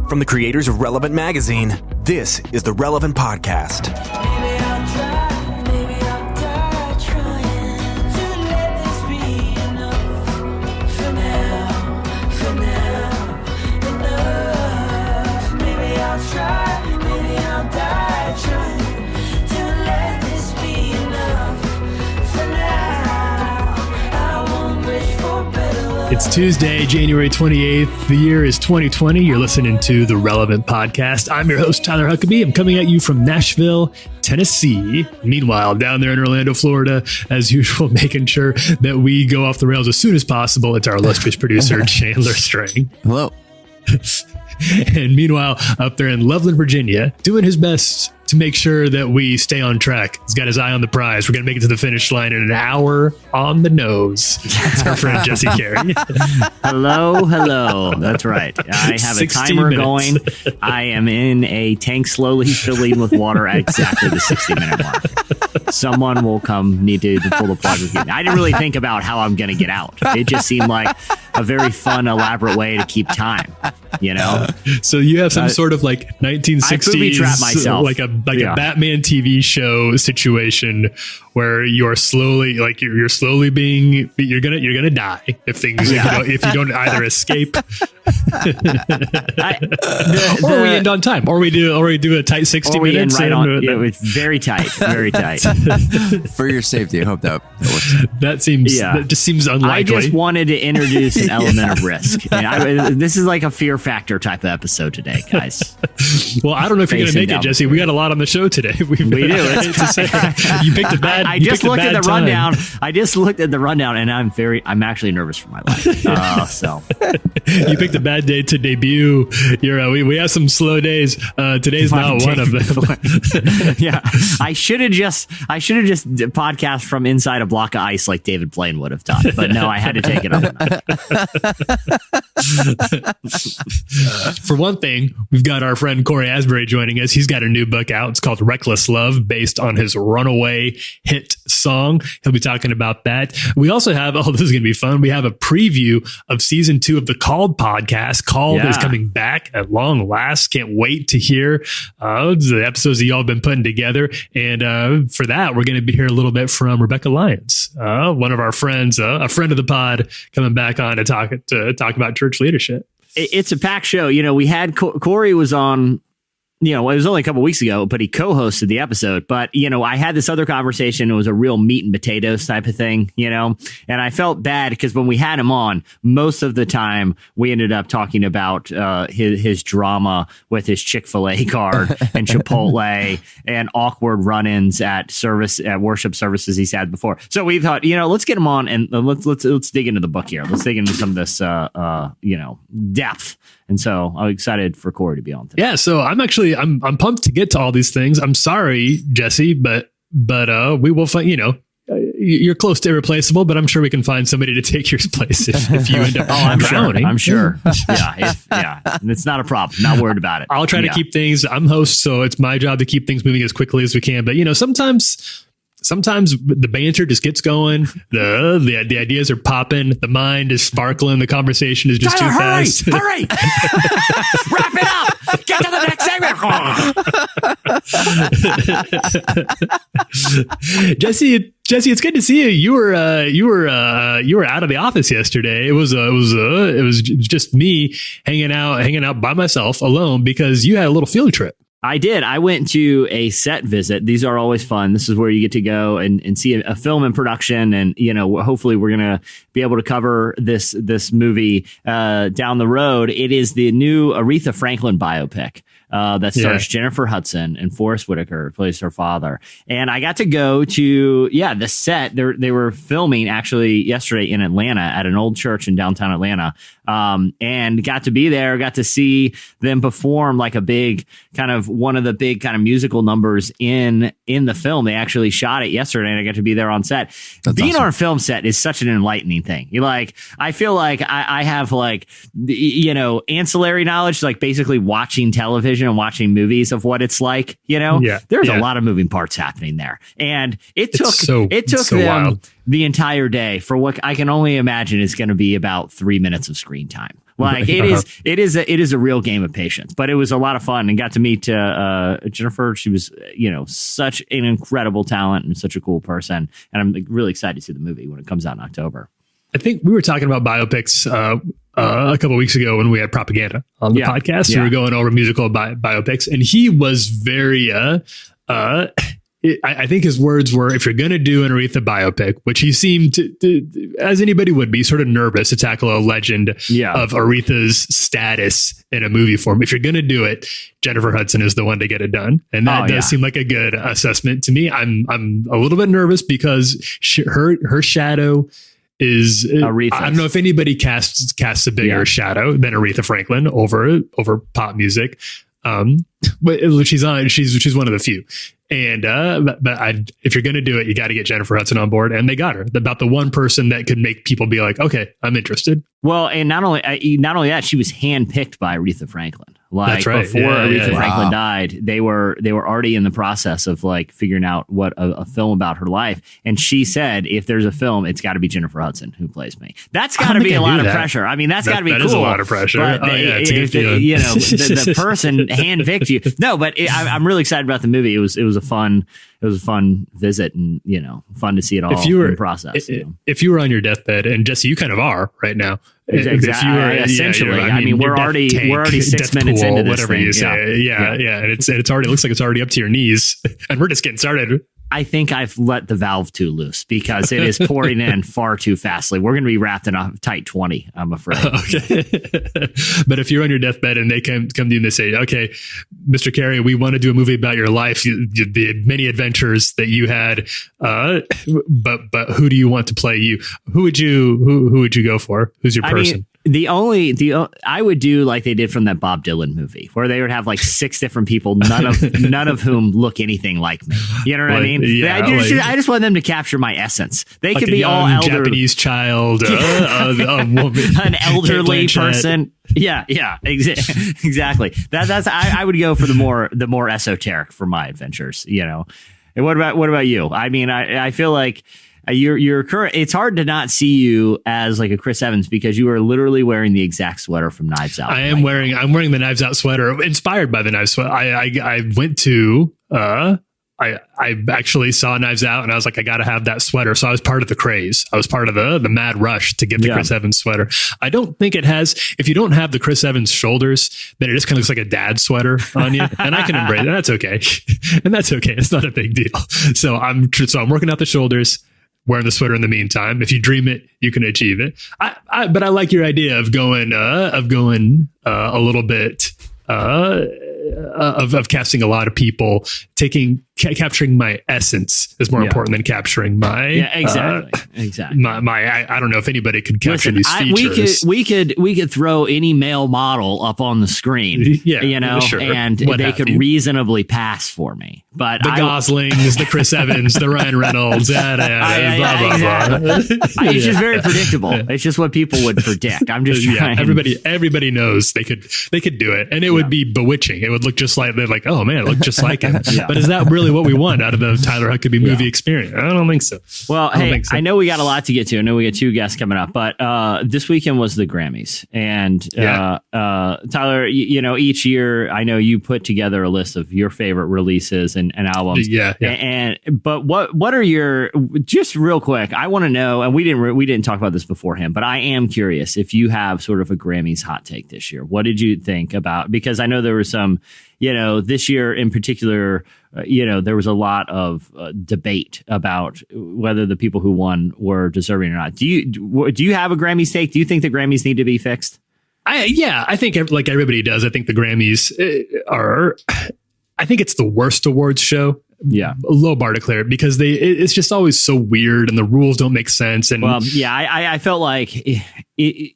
From the creators of Relevant Magazine, this is the Relevant Podcast. Maybe I'll try, maybe I'll die trying to let this be enough for now, enough. Maybe I'll try, maybe I'll die trying to let this be enough for now. I won't wish for better luck. It's Tuesday, January 28th. The year is 2020. You're listening to the Relevant Podcast. I'm your host, Tyler Huckabee. I'm coming at you from Nashville, Tennessee. Meanwhile, down there in Orlando, Florida, as usual, making sure that we go off the rails as soon as possible. It's our illustrious producer, Chandler Strang. Hello. And meanwhile, up there in Loveland, Virginia, doing his best to make sure that we stay on track. He's got his eye on the prize. We're going to make it to the finish line in an hour on the nose. It's our friend Jesse Carey. Hello. That's right. I have a timer going. I am in a tank slowly filling with water at exactly the 60-minute mark. Someone will need to pull the plug again. I didn't really think about how I'm going to get out. It just seemed like a very fun, elaborate way to keep time, you know? So you have some sort of like 1960s, I booby-trap myself. like a Batman TV show situation where you're slowly you're gonna die if you don't either escape or we end on time or we do a tight 60 minutes it's very tight for your safety. I hope that works. That just seems unlikely. I just wanted to introduce an element of risk. This is like a fear factor type of episode today, guys. Well, I don't know if you're gonna make it, Jesse. We got a lot on the show today. We do. You picked a bad. I just looked at the rundown. I just looked at the rundown, and I'm actually nervous for my life. So you picked a bad day to debut. We have some slow days. Today's not one of them. Yeah, I should have just podcast from inside a block of ice like David Blaine would have done, but no, I had to take it up. For one thing, we've got our friend Cory Asbury joining us. He's got a new book out. It's called Reckless Love, based on his runaway hit song. He'll be talking about that. We also have, this is going to be fun. We have a preview of season 2 of the Called podcast. Called is coming back at long last. Can't wait to hear the episodes that y'all have been putting together. And for that, we're going to be here a little bit from Rebekah Lyons, one of our friends, a friend of the pod, coming back on to talk about church leadership. It's a packed show. We had Cory was on. It was only a couple weeks ago, but he co-hosted the episode. But, I had this other conversation. It was a real meat and potatoes type of thing, and I felt bad because when we had him on, most of the time we ended up talking about his drama with his Chick-fil-A card and Chipotle and awkward run-ins at worship services he's had before. So we thought, let's get him on and let's dig into the book here. Let's dig into some of this, depth. And so I'm excited for Cory to be on today. Yeah, so I'm pumped to get to all these things. I'm sorry, Jesse, but we will find, you're close to irreplaceable, but I'm sure we can find somebody to take your place if you end up drowning. I'm sure. Yeah. It's not a problem. Not worried about it. I'll try to keep things. I'm host, so it's my job to keep things moving as quickly as we can. But, sometimes the banter just gets going. The ideas are popping. The mind is sparkling. The conversation is just Tyler, too fast. Hurry! Wrap it up! Get to the next segment. Jesse, it's good to see you. You were out of the office yesterday. It was just me hanging out by myself alone because you had a little field trip. I did. I went to a set visit. These are always fun. This is where you get to go and see a film in production. And, hopefully we're going to be able to cover this movie down the road. It is the new Aretha Franklin biopic. That stars Jennifer Hudson and Forrest Whitaker plays her father. And I got to go to, the set. They were filming actually yesterday in Atlanta at an old church in downtown Atlanta. And got to be there, got to see them perform like a big kind of one of the big kind of musical numbers in the film. They actually shot it yesterday and I got to be there on set. Being awesome. On a film set is such an enlightening thing. I feel like I have ancillary knowledge, like basically watching television and watching movies of what it's like, there's a lot of moving parts happening there. And it took them wild. The entire day for what I can only imagine is going to be about 3 minutes of screen time. Like it is a real game of patience, but it was a lot of fun and got to meet Jennifer. She was, such an incredible talent and such a cool person. And I'm really excited to see the movie when it comes out in October. I think we were talking about biopics a couple of weeks ago when we had Propaganda on the podcast. We were going over musical biopics, and he was very, I think his words were, if you're going to do an Aretha biopic, which he seemed to, as anybody would be, sort of nervous to tackle a legend of Aretha's status in a movie form. If you're going to do it, Jennifer Hudson is the one to get it done. And that does seem like a good assessment to me. I'm a little bit nervous because her shadow is Aretha's. I don't know if anybody casts a bigger shadow than Aretha Franklin over pop music. But she's one of the few. And if you're going to do it, you got to get Jennifer Hudson on board, and they got her. About the one person that could make people be like, okay, I'm interested. Well, and not only that, she was handpicked by Aretha Franklin. Like that's right. Before Aretha Franklin died, they were already in the process of like figuring out what a film about her life. And she said, if there's a film, it's got to be Jennifer Hudson who plays me. That's got to be a lot of pressure. I mean, that's got to be cool. That is a lot of pressure. But it's a good feeling. The person handpicked you. No, but I'm really excited about the movie. It was a fun visit, and fun to see it all in process. If you were on your deathbed, and Jesse, you kind of are right now. Exactly. Essentially, I mean, we're already 6 minutes into this whatever thing. You say. And it's already looks like it's already up to your knees, and we're just getting started. I think I've let the valve too loose because it is pouring in far too fastly. We're going to be wrapped in a tight 20, I'm afraid. Okay. But if you're on your deathbed and they come to you and they say, okay, Mr. Carey, we want to do a movie about your life, the many adventures that you had, but who do you want to play you? Who would you go for? Who's your person? I would do like they did from that Bob Dylan movie where they would have like 6 different people, none of whom look anything like me. You know what I mean? Yeah, I just want them to capture my essence. They like could be all elderly. Japanese child, a woman, an elderly person. Yeah, exactly. I would go for the more esoteric for my adventures. And what about you? I mean, I feel like. You're current. It's hard to not see you as like a Chris Evans because you are literally wearing the exact sweater from Knives Out. I'm wearing the Knives Out sweater, inspired by the Knives sweater. I went to I actually saw Knives Out and I was like, I got to have that sweater. So I was part of the craze. I was part of the mad rush to get the Chris Evans sweater. I don't think it has, if you don't have the Chris Evans shoulders, then it just kind of looks like a dad sweater on you. And I can embrace it. That's okay. And that's okay. It's not a big deal. So I'm working out the shoulders, wearing the sweater in the meantime. If you dream it, you can achieve it. But I like your idea of going a little bit of casting a lot of people, capturing my essence is more important than capturing my exactly. My I don't know if anybody could capture these features. We could throw any male model up on the screen, and they could reasonably pass for me. But the Goslings, the Chris Evans, the Ryan Reynolds, blah blah. It's just very predictable. It's just what people would predict. I'm just trying. Everybody knows they could do it, and it would be bewitching. It would look just like they're like, oh man, it looked just like him. But is that really what we want out of the Tyler Huckabee movie experience? I don't think so. Well, I know we got a lot to get to. I know we got 2 guests coming up, but this weekend was the Grammys, and Tyler, each year I know you put together a list of your favorite releases and albums. But what are your, just real quick, I want to know, and we didn't talk about this beforehand, but I am curious if you have sort of a Grammys hot take this year. What did you think about? Because I know there was some. This year in particular, there was a lot of debate about whether the people who won were deserving or not. Do you have a Grammys take? Do you think the Grammys need to be fixed? I think like everybody does. I think the Grammys I think it's the worst awards show. Yeah, a low bar to clear because it's just always so weird and the rules don't make sense. And I felt like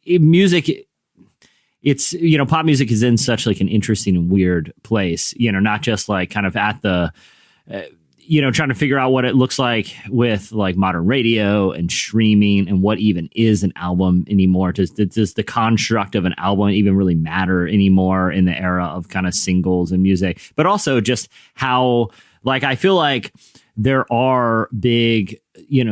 music. It's, pop music is in such like an interesting and weird place, not just like kind of at the, trying to figure out what it looks like with like modern radio and streaming and what even is an album anymore. Does the construct of an album even really matter anymore in the era of kind of singles and music, but also just how Like, I feel like there are big,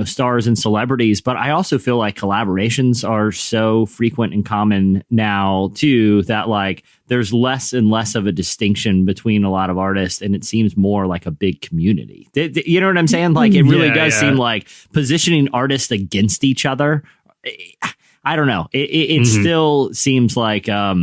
stars and celebrities, but I also feel like collaborations are so frequent and common now too, that like there's less and less of a distinction between a lot of artists, and it seems more like a big community. You know what I'm saying? Like, it really does seem like positioning artists against each other. I don't know. It still seems like a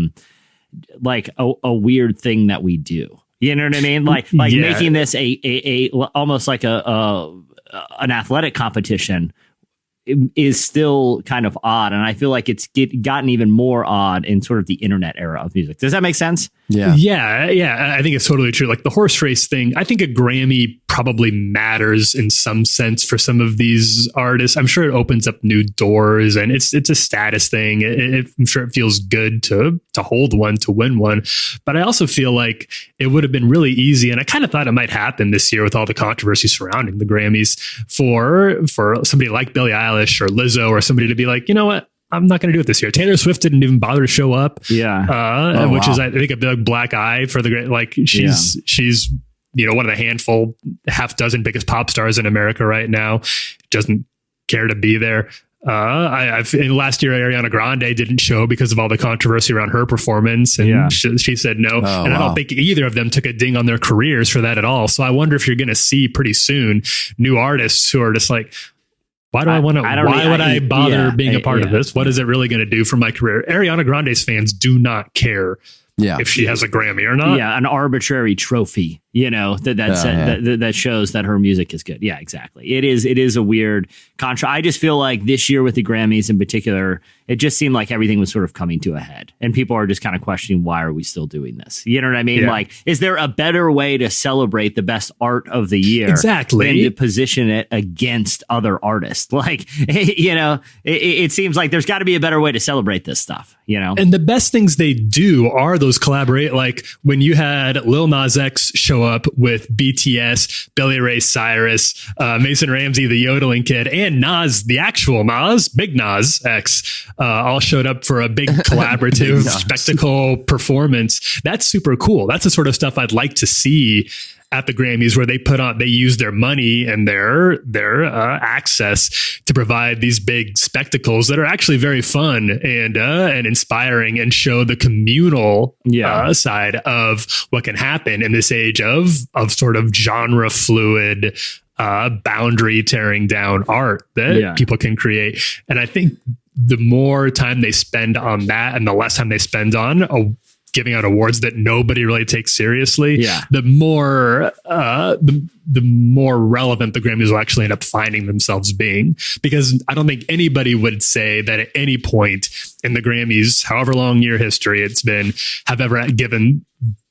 weird thing that we do. You know what I mean? Like making this a almost like an athletic competition is still kind of odd. And I feel like it's gotten even more odd in sort of the internet era of music. Does that make sense? Yeah. I think it's totally true. Like the horse race thing, I think a Grammy probably matters in some sense for some of these artists. I'm sure it opens up new doors, and it's a status thing. I'm sure it feels good to hold one, to win one. But I also feel like it would have been really easy, and I kind of thought it might happen this year with all the controversy surrounding the Grammys, for somebody like Billie Eilish or Lizzo or somebody to be like, you know what? I'm not going to do it this year. Taylor Swift didn't even bother to show up. Yeah. Which is, I think, a big black eye for the great, like she's, one of the handful, half dozen biggest pop stars in America right now. Doesn't care to be there. Last year, Ariana Grande didn't show because of all the controversy around her performance. And she said no. I don't think either of them took a ding on their careers for that at all. So I wonder if you're going to see pretty soon new artists who are just like, why do I want to? Why would I bother being a part of this? What is it really going to do for my career? Ariana Grande's fans do not care if she has a Grammy or not. Yeah, an arbitrary trophy, that shows that her music is good. Yeah, exactly. It is a weird contra. I just feel like this year with the Grammys in particular, it just seemed like everything was sort of coming to a head, and people are just kind of questioning, why are we still doing this? You know what I mean? Yeah. Like, is there a better way to celebrate the best art of the year than to position it against other artists? Like, it seems like there's got to be a better way to celebrate this stuff, And the best things they do are those collaborate. Like when you had Lil Nas X show up with BTS, Billy Ray Cyrus, Mason Ramsey, the yodeling kid, and Nas, the actual Nas, Big Nas X, all showed up for a big collaborative spectacle performance. That's super cool. That's the sort of stuff I'd like to see at the Grammys, where they use their money and their access to provide these big spectacles that are actually very fun and inspiring, and show the communal side of what can happen in this age of sort of genre fluid, boundary tearing down art that people can create. And I think the more time they spend on that and the less time they spend on giving out awards that nobody really takes seriously, the more relevant the Grammys will actually end up finding themselves being. Because I don't think anybody would say that at any point in the Grammys, however long year history it's been, have ever given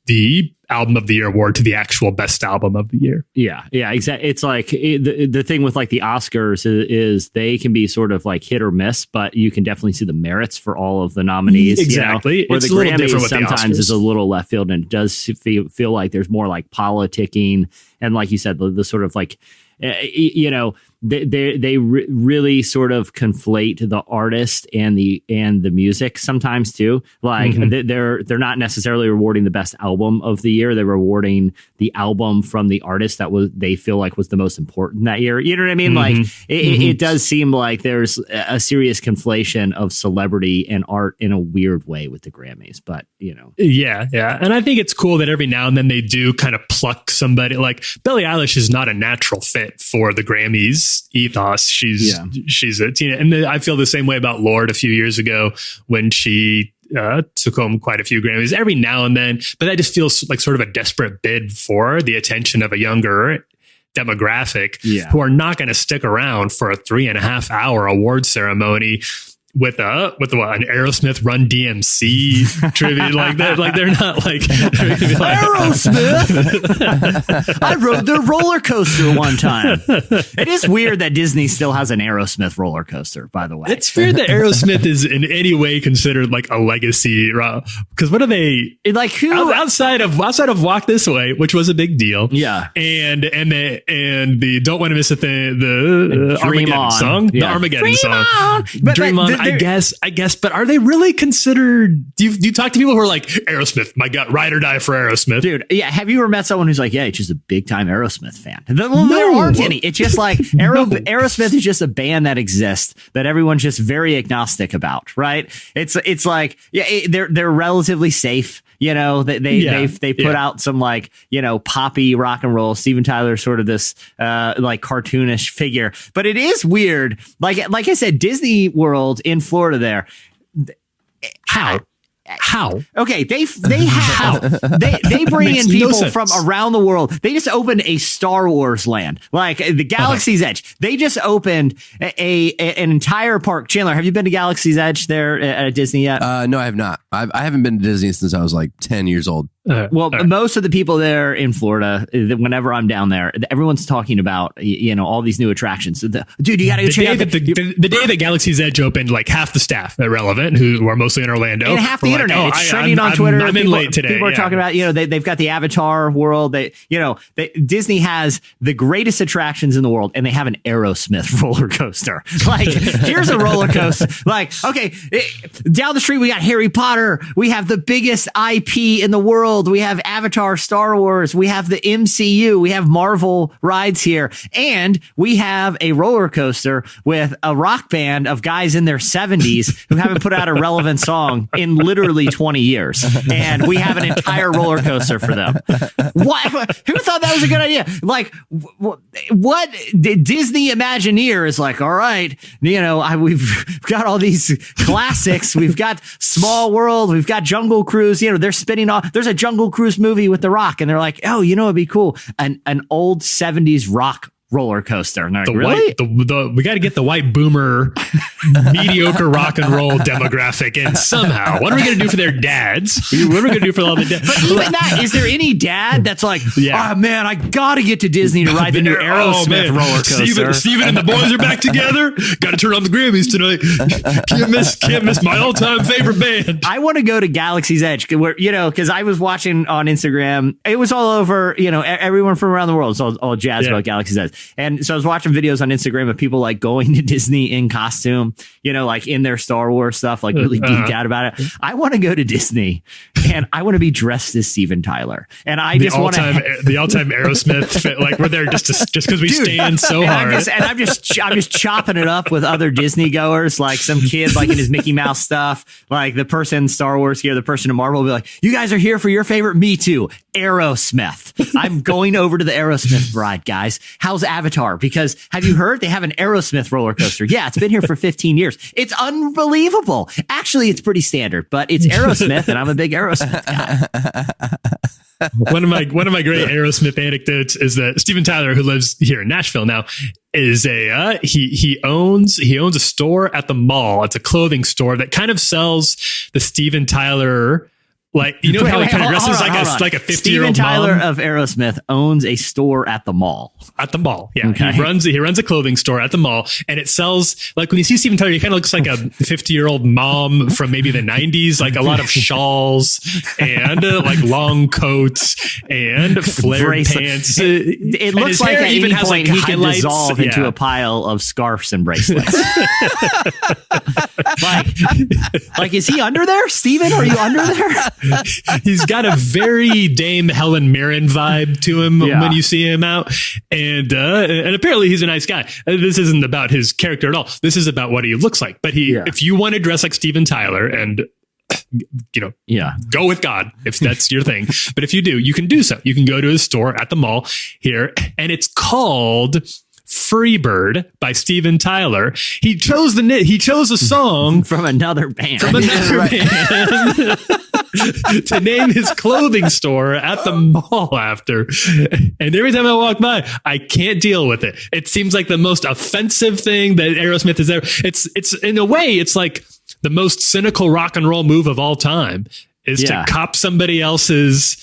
the album of the year award to the actual best album of the year. Yeah, exactly. It's like the thing with like the Oscars is they can be sort of like hit or miss, but you can definitely see the merits for all of the exactly. Where it's the Grammys sometimes is a little left field, and it does feel like there's more like politicking, and like you said, the sort of like they really sort of conflate the artist and the music sometimes too. Like they're not necessarily rewarding the best album of the year. They're rewarding the album from the artist that they feel like was the most important that year. You know what I mean? Like it does seem like there's a serious conflation of celebrity and art in a weird way with the Grammys, but Yeah. And I think it's cool that every now and then they do kind of pluck somebody. Like Billie Eilish is not a natural fit for the Grammys ethos. She's a teen, and I feel the same way about Lorde a few years ago when she took home quite a few Grammys every now and then, but that just feels like sort of a desperate bid for the attention of a younger demographic who are not going to stick around for a 3.5 hour award ceremony with an Aerosmith Run DMC tribute like that. Like they're not like Aerosmith. I rode their roller coaster one time. It is weird that Disney still has an Aerosmith roller coaster, by the way. It's weird that Aerosmith is in any way considered like a legacy, because what are they like? Who outside of Walk This Way, which was a big deal, and the Don't Want to Miss a Thing, the Armageddon song, the Armageddon song, Dream On. I guess, but are they really considered? Do you talk to people who are like Aerosmith? My God, ride or die for Aerosmith, dude. Yeah, have you ever met someone who's like, yeah, it's just a big time Aerosmith fan? Well, there aren't any. It's just like Aerosmith is just a band that exists that everyone's just very agnostic about, right? It's like, yeah, they're relatively safe. You know, they put out some like, you know, poppy rock and roll. Steven Tyler, sort of this like cartoonish figure, but it is weird. Like I said, Disney World in Florida there. How? Okay, they bring in people from around the world. They just opened a Star Wars land, like the Galaxy's Edge. They just opened an entire park. Chandler, have you been to Galaxy's Edge there at Disney yet? No, I have not. I haven't been to Disney since I was like 10 years old. Most of the people there in Florida, whenever I'm down there, everyone's talking about, you know, all these new attractions. Dude, you got to check out the day that Galaxy's Edge opened. Like half the staff at Relevant, who are mostly in Orlando, and half the internet. Like, it's trending on Twitter. I'm in late today. People are talking about, you know, they've got the Avatar world. Disney has the greatest attractions in the world, and they have an Aerosmith roller coaster. Like, here's a roller coaster. Like, okay, down the street we got Harry Potter. We have the biggest IP in the world. We have Avatar, Star Wars. We have the MCU. We have Marvel rides here. And we have a roller coaster with a rock band of guys in their 70s who haven't put out a relevant song in literally 20 years. And we have an entire roller coaster for them. What? Who thought that was a good idea? Like, what? Disney Imagineer is like, all right, you know, we've got all these classics. We've got Small World. We've got Jungle Cruise. You know, they're spinning off. There's a Jungle Cruise movie with The Rock, and they're like, oh, you know, it'd be cool. An old 70s rock roller coaster. And they're like, really? We got to get the white boomer mediocre rock and roll demographic in somehow. What are we going to do for their dads? What are we going to do for all the dads? But even that, is there any dad that's like, oh man, I got to get to Disney to ride the new Aerosmith roller coaster? Steven and the boys are back together. Got to turn on the Grammys tonight. Can't miss my all-time favorite band. I want to go to Galaxy's Edge, where, you know, because I was watching on Instagram. It was all over, you know, everyone from around the world. So all jazz about Galaxy's Edge. And so I was watching videos on Instagram of people like going to Disney in costume, you know, like in their Star Wars stuff, like really geeked out about it. I want to go to Disney and I want to be dressed as Steven Tyler. And I just want to the all-time Aerosmith fit, like we're there just because we stand so hard. I'm just chopping it up with other Disney goers, like some kid like in his Mickey Mouse stuff, like the person in Star Wars here, the person in Marvel will be like, you guys are here for your favorite. Me too. Aerosmith. I'm going over to the Aerosmith ride, guys. How's Avatar? Because have you heard they have an Aerosmith roller coaster? Yeah, it's been here for 15 years. It's unbelievable. Actually, it's pretty standard, but it's Aerosmith, and I'm a big Aerosmith guy. One of my great Aerosmith anecdotes is that Steven Tyler, who lives here in Nashville now, is he owns a store at the mall. It's a clothing store that kind of sells the Steven Tyler. Like, you know how he kind of dresses like a 50-year-old Steven Tyler mom? of Aerosmith owns a store at the mall. At the mall, yeah. Okay. He runs a clothing store at the mall, and it sells, like, when you see Steven Tyler, he kind of looks like a 50-year-old mom from maybe the 90s, like a lot of shawls and like long coats and flared pants. It looks like at any point he can dissolve into a pile of scarves and bracelets. like, is he under there? Steven, are you under there? He's got a very Dame Helen Mirren vibe to him when you see him out. And apparently he's a nice guy. This isn't about his character at all. This is about what he looks like. But if you want to dress like Steven Tyler and, you know, go with God, if that's your thing. But if you do, you can do so. You can go to his store at the mall here, and it's called Freebird by Steven Tyler. He chose a song from another band. To name his clothing store at the mall after. And every time I walk by, I can't deal with it. It seems like the most offensive thing that Aerosmith has ever. It's in a way, it's like the most cynical rock and roll move of all time is to cop somebody else's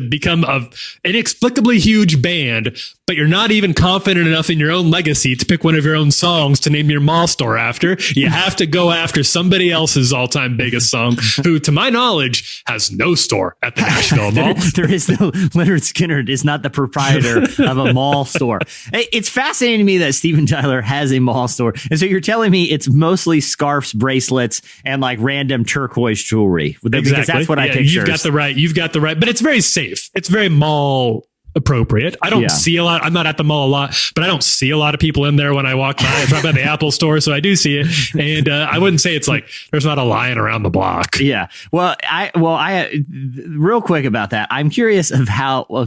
become an inexplicably huge band, but you're not even confident enough in your own legacy to pick one of your own songs to name your mall store after. You have to go after somebody else's all-time biggest song, who, to my knowledge, has no store at the Nashville Mall. There is no Leonard Skinner is not the proprietor of a mall store. It's fascinating to me that Steven Tyler has a mall store. And so you're telling me it's mostly scarves, bracelets, and like random turquoise jewelry. Because Exactly. that's what I Yeah, picture. You've got the right, but it's very safe. It's very mall appropriate. I don't see a lot. I'm not at the mall a lot, but I don't see a lot of people in there when I walk by. It's right by the Apple store, so I do see it. And I wouldn't say it's like there's not a line around the block. Yeah. Well, I real quick about that. I'm curious of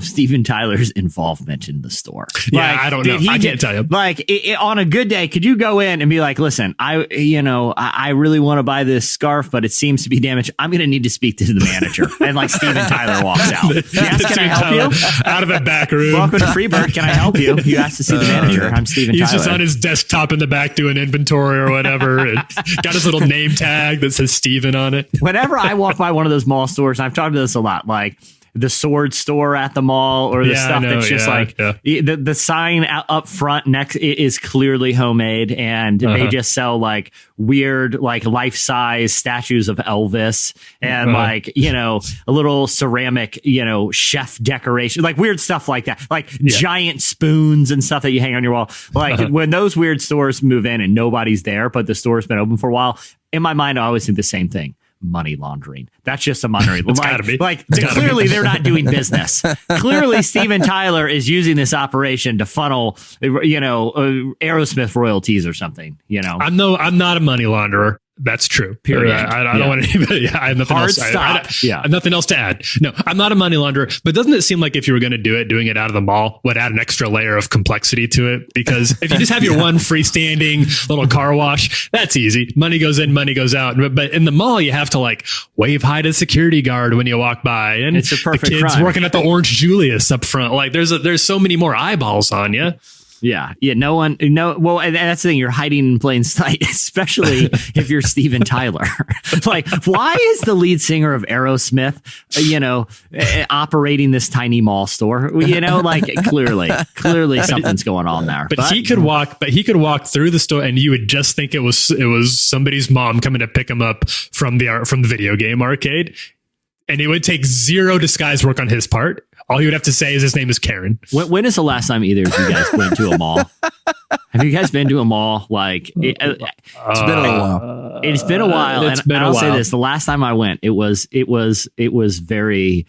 Steven Tyler's involvement in the store. Yeah, I don't know. I can't tell you. Like on a good day, could you go in and be like, listen, I really want to buy this scarf, but it seems to be damaged. I'm going to need to speak to the manager. And like Steven Tyler walks out. Yes, can I help you? Out of the back room. Welcome to Freebird. Can I help you? You asked to see the manager. I'm Steven Tyler. He's just on his desktop in the back doing inventory or whatever. And got his little name tag that says Steven on it. Whenever I walk by one of those mall stores, and I've talked about this a lot, like the sword store at the mall, or the stuff that's just the sign up front next is clearly homemade, and they just sell like weird, like life-size statues of Elvis and like, a little ceramic, chef decoration, like weird stuff like that, like giant spoons and stuff that you hang on your wall. Like when those weird stores move in and nobody's there, but the store's been open for a while, in my mind, I always think the same thing. Money laundering. That's just a money laundering. Clearly they're not doing business. Clearly Steven Tyler is using this operation to funnel, Aerosmith royalties or something. I'm not a money launderer. That's true. Period. I don't want anybody. I have nothing else. I have nothing else to add. No, I'm not a money launderer. But doesn't it seem like if you were going to do it, doing it out of the mall would add an extra layer of complexity to it? Because if you just have your one freestanding little car wash, that's easy. Money goes in, money goes out. But in the mall, you have to like wave hi to the security guard when you walk by, and it's a perfect the kids crime. working at the Orange Julius up front. Like there's so many more eyeballs on you. Yeah. Well, and that's the thing. You're hiding in plain sight, especially if you're Steven Tyler. Like, why is the lead singer of Aerosmith, operating this tiny mall store? Like clearly something's going on there. But he could walk through the store, and you would just think it was somebody's mom coming to pick him up from the video game arcade. And it would take zero disguise work on his part. All he would have to say is his name is Karen. When is the last time either of you guys went to a mall? Have you guys been to a mall? Like It's been a while. It's been a while. And I'll say this: the last time I went, it was very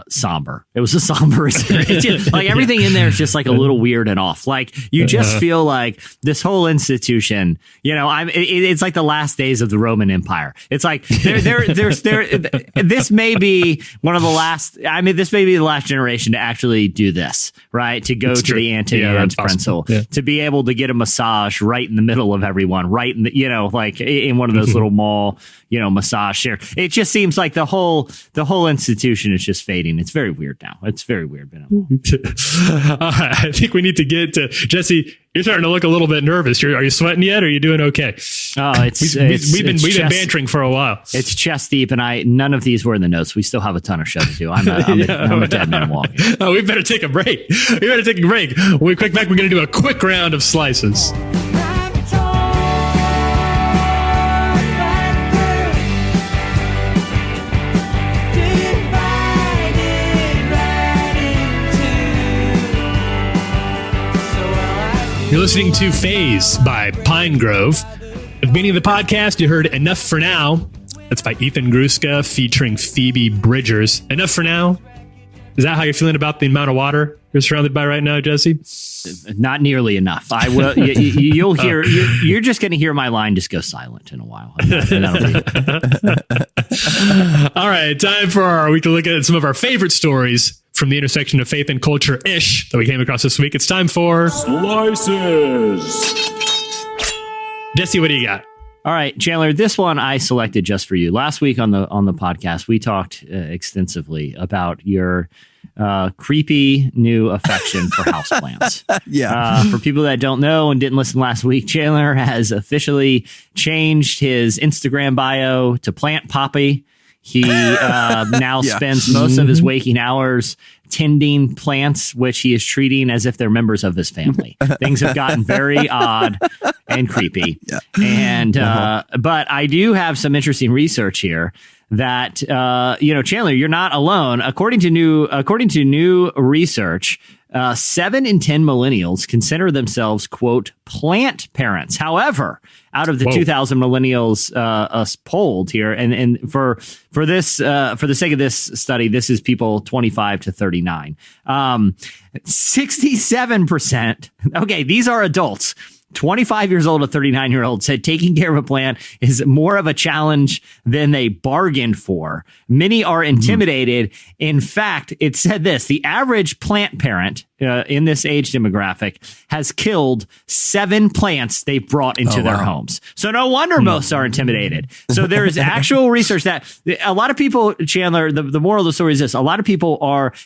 somber. It was a somber experience. Like everything in there is just like a little weird and off. Like you just feel like this whole institution, it's like the last days of the Roman Empire. It's like this may be one of the last, this may be the last generation to actually do this, right? To go to the Antonion's Prensel, to be able to get a massage right in the middle of everyone, right in the, like in one of those little mall, massage chair. It just seems like the whole institution is just fading. It's very weird now. It's very weird. I think we need to get to Jesse. You're starting to look a little bit nervous. Are you sweating yet? Or are you doing okay? Oh, we've been bantering for a while. It's chest deep, and none of these were in the notes. We still have a ton of show to do. I'm a dead man walking. Oh, we better take a break. When we quick back, we're going to do a quick round of slices. You're listening to Phase by Pine Grove. At the beginning of the podcast, you heard Enough for Now. That's by Ethan Gruska featuring Phoebe Bridgers. Enough for Now? Is that how you're feeling about the amount of water you're surrounded by right now, Jesse? Not nearly enough. I will. You'll hear. You're just going to hear my line just go silent in a while. All right, time for we can look at some of our favorite stories from the intersection of faith and culture-ish that we came across this week. It's time for Slices. Jesse, what do you got? All right, Chandler, this one I selected just for you. Last week on the podcast, we talked extensively about your creepy new affection for houseplants. Yeah. For people that don't know and didn't listen last week, Chandler has officially changed his Instagram bio to Plant Poppy. He now spends most of his waking hours tending plants, which he is treating as if they're members of his family. Things have gotten very odd and creepy. Yeah. And but I do have some interesting research here that Chandler, you're not alone. According to new research, 7 in 10 millennials consider themselves, quote, plant parents. However, out of the 2,000 millennials polled here, and for the sake of this study, this is people 25 to 39. 67%. Okay, these are adults. 25 years old to 39-year-old said taking care of a plant is more of a challenge than they bargained for. Many are intimidated. In fact, it said this: the average plant parent in this age demographic has killed 7 plants they've brought into their homes. So no wonder most are intimidated. So there is actual research that a lot of people, Chandler, the moral of the story is this: a lot of people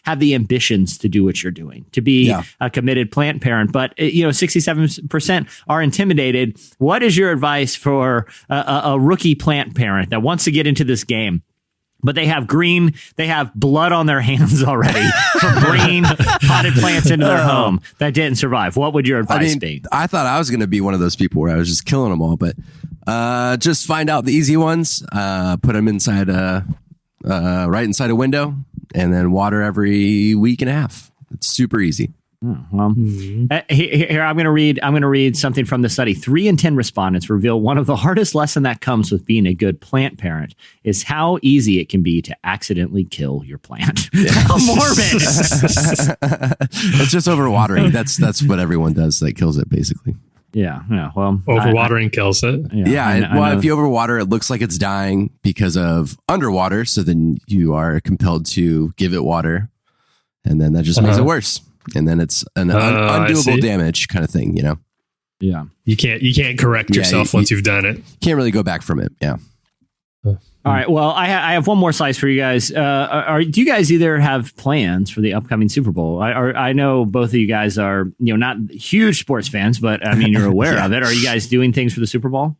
have the ambitions to do what you're doing, to be a committed plant parent, but 67% are intimidated. What is your advice for a rookie plant parent that wants to get into this game, but they have blood on their hands already from bringing potted plants into their home that didn't survive? What would your advice be? I thought I was going to be one of those people where I was just killing them all, but just find out the easy ones, put them inside right inside a window, and then water every week and a half. It's super easy. Well, here I'm going to read something from the study. 3 in 10 respondents reveal one of the hardest lessons that comes with being a good plant parent is how easy it can be to accidentally kill your plant. How morbid! It's just overwatering. That's what everyone does. That kills it, basically. Yeah. Well, overwatering kills it. If you overwater, it looks like it's dying because of underwater. So then you are compelled to give it water, and then that just makes it worse. And then it's an undoable damage kind of thing, Yeah. You can't correct yourself once you've done it. Can't really go back from it. Yeah. All right. Well, I have one more slice for you guys. Do you guys either have plans for the upcoming Super Bowl? I know both of you guys are, not huge sports fans, but I mean, you're aware of it. Are you guys doing things for the Super Bowl?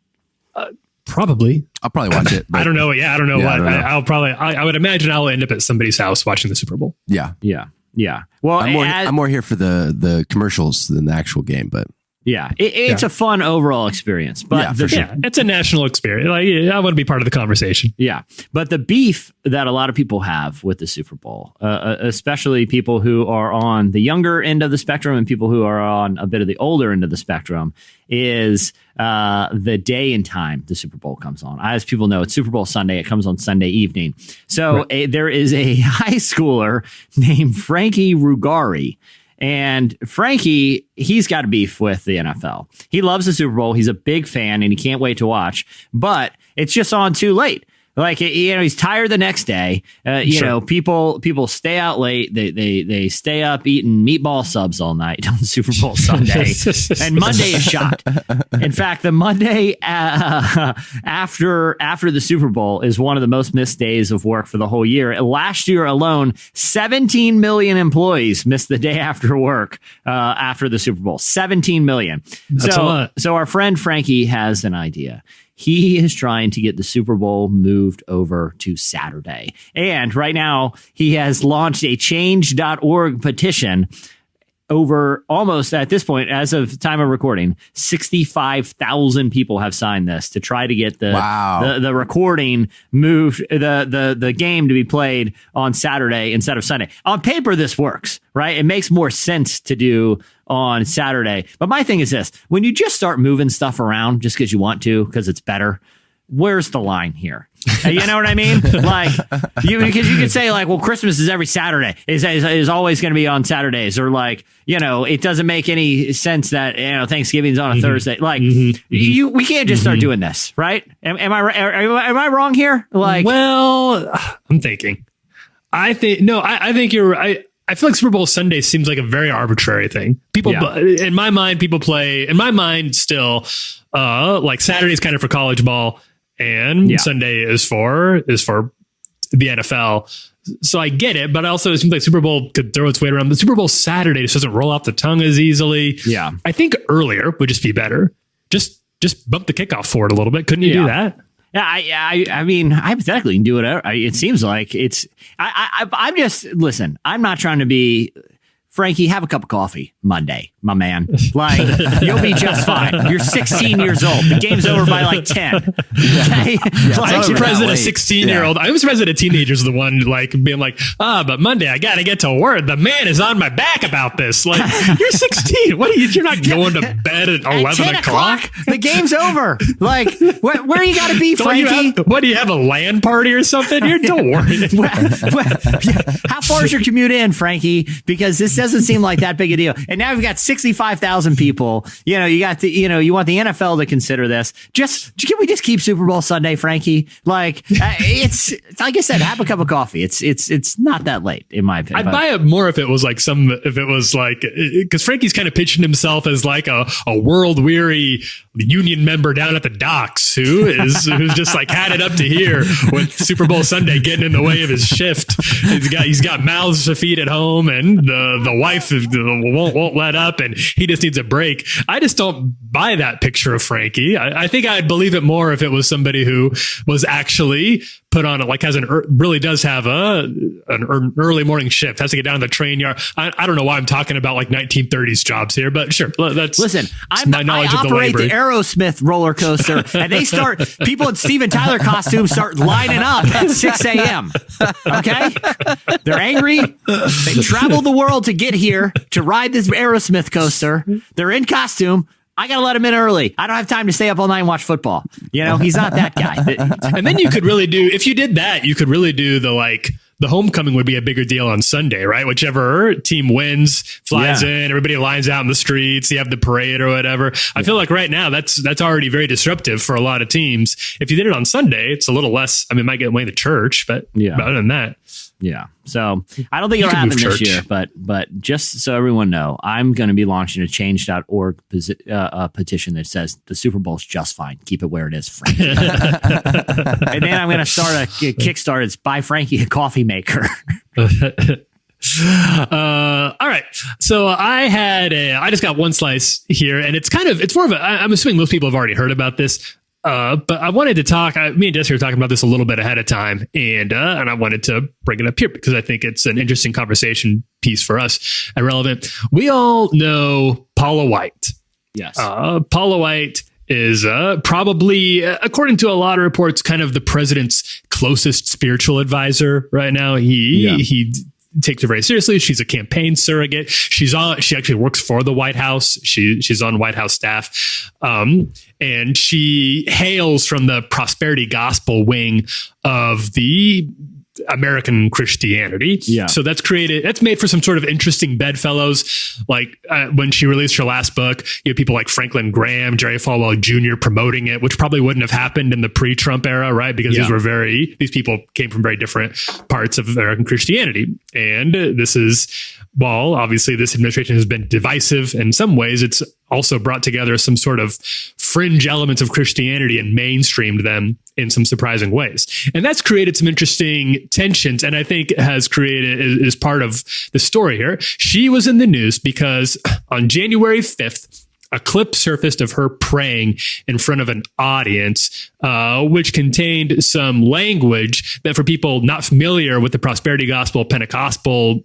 Probably. I'll probably watch it. I don't know. Yeah, I don't know what. I would imagine I'll end up at somebody's house watching the Super Bowl. Yeah. Yeah. Well, I'm more here for the commercials than the actual game, but yeah, it's a fun overall experience. But it's a national experience. I want to be part of the conversation. Yeah, but the beef that a lot of people have with the Super Bowl, especially people who are on the younger end of the spectrum and people who are on a bit of the older end of the spectrum, is the day and time the Super Bowl comes on. As people know, it's Super Bowl Sunday. It comes on Sunday evening. So there is a high schooler named Frankie Rugari. And Frankie, he's got a beef with the NFL. He loves the Super Bowl. He's a big fan and he can't wait to watch. But it's just on too late. Like, he's tired the next day. People stay out late. They stay up eating meatball subs all night on Super Bowl Sunday. And Monday is shot. In fact, the Monday after the Super Bowl is one of the most missed days of work for the whole year. Last year alone, 17 million employees missed the day after work after the Super Bowl. 17 million. That's a lot. So our friend Frankie has an idea. He is trying to get the Super Bowl moved over to Saturday. And right now, he has launched a change.org petition. Over almost, at this point, as of time of recording, 65,000 people have signed this to try to get the recording moved, the game to be played on Saturday instead of Sunday. On paper, this works, right? It makes more sense to do on Saturday. But my thing is this: when you just start moving stuff around just because you want to, because it's better, where's the line here? You know what I mean? Like, because you could say, like, well, Christmas is every Saturday, is always going to be on Saturdays, or like, it doesn't make any sense that Thanksgiving's on a Thursday. Like, we can't just start doing this, right? Am I wrong here? Like, well, I'm thinking. I think you're right. I feel like Super Bowl Sunday seems like a very arbitrary thing. People, in my mind, still, like Saturday is kind of for college ball, and Sunday is for the NFL. So I get it, but also it seems like Super Bowl could throw its weight around. The Super Bowl Saturday just doesn't roll off the tongue as easily. Yeah, I think earlier would just be better. Just bump the kickoff forward a little bit. Couldn't you do that? Yeah, I mean, hypothetically, you can do whatever. It seems like it's. I'm just listen. I'm not trying to be. Frankie, have a cup of coffee Monday, my man. Like, you'll be just fine. You're 16 years old. The game's over by like 10. Okay? I'm surprised that a 16-year-old, I'm surprised that a teenager's the one like being like, but Monday I got to get to work. The man is on my back about this. Like, you're 16. What are you? You're not going to bed at 11 10 o'clock. The game's over. Like, where you got to be, Frankie? What do you have, a LAN party or something? Don't worry. How far is your commute in, Frankie? Because this doesn't seem like that big a deal. And now we've got 65,000 people. You know, you got the, you want the NFL to consider this. Can we just keep Super Bowl Sunday, Frankie? Like, it's like I said, have a cup of coffee. It's not that late, in my opinion. I'd buy it more if it was like because Frankie's kind of pitching himself as like a world weary union member down at the docks who's just like had it up to here with Super Bowl Sunday getting in the way of his shift. He's got mouths to feed at home, and the wife won't let up, and he just needs a break. I just don't buy that picture of Frankie. I think I'd believe it more if it was somebody who was actually put on it, like really does have an early morning shift, has to get down to the train yard. I don't know why I'm talking about like 1930s jobs here, but sure. Listen, my knowledge I operate the Aerosmith roller coaster, and they start, people in Steven Tyler costumes start lining up at 6 a.m. Okay? They're angry. They traveled the world to get here to ride this Aerosmith coaster. They're in costume. I got to let him in early. I don't have time to stay up all night and watch football. You know, he's not that guy. And then you could really do, if you did that, you could really do the homecoming would be a bigger deal on Sunday, right? Whichever team wins, flies in, everybody lines out in the streets, you have the parade or whatever. I feel like right now that's already very disruptive for a lot of teams. If you did it on Sunday, it's a little less, I mean, it might get away to church, but other than that. Yeah. So I don't think it'll happen this year, but just so everyone know, I'm going to be launching a change.org petition that says the Super Bowl's just fine. Keep it where it is, Frankie. And then I'm going to start a Kickstarter. It's buy Frankie a coffee maker. All right. So I just got one slice here, and it's more of I'm assuming most people have already heard about this. But I wanted to talk, me and Jesse were talking about this a little bit ahead of time, and I wanted to bring it up here because I think it's an interesting conversation piece for us and relevant. We all know Paula White. Yes. Paula White is probably, according to a lot of reports, kind of the president's closest spiritual advisor right now. He takes her very seriously. She's a campaign surrogate. She actually works for the White House. She's on White House staff. And she hails from the prosperity gospel wing of the American Christianity. Yeah. So that's made for some sort of interesting bedfellows. Like when she released her last book, you have people like Franklin Graham, Jerry Falwell Jr. promoting it, which probably wouldn't have happened in the pre-Trump era, right? Because these people came from very different parts of American Christianity. And obviously this administration has been divisive in some ways. It's also brought together some sort of fringe elements of Christianity and mainstreamed them in some surprising ways. And that's created some interesting tensions, and I think is part of the story here. She was in the news because on January 5th, a clip surfaced of her praying in front of an audience, which contained some language that, for people not familiar with the prosperity gospel Pentecostal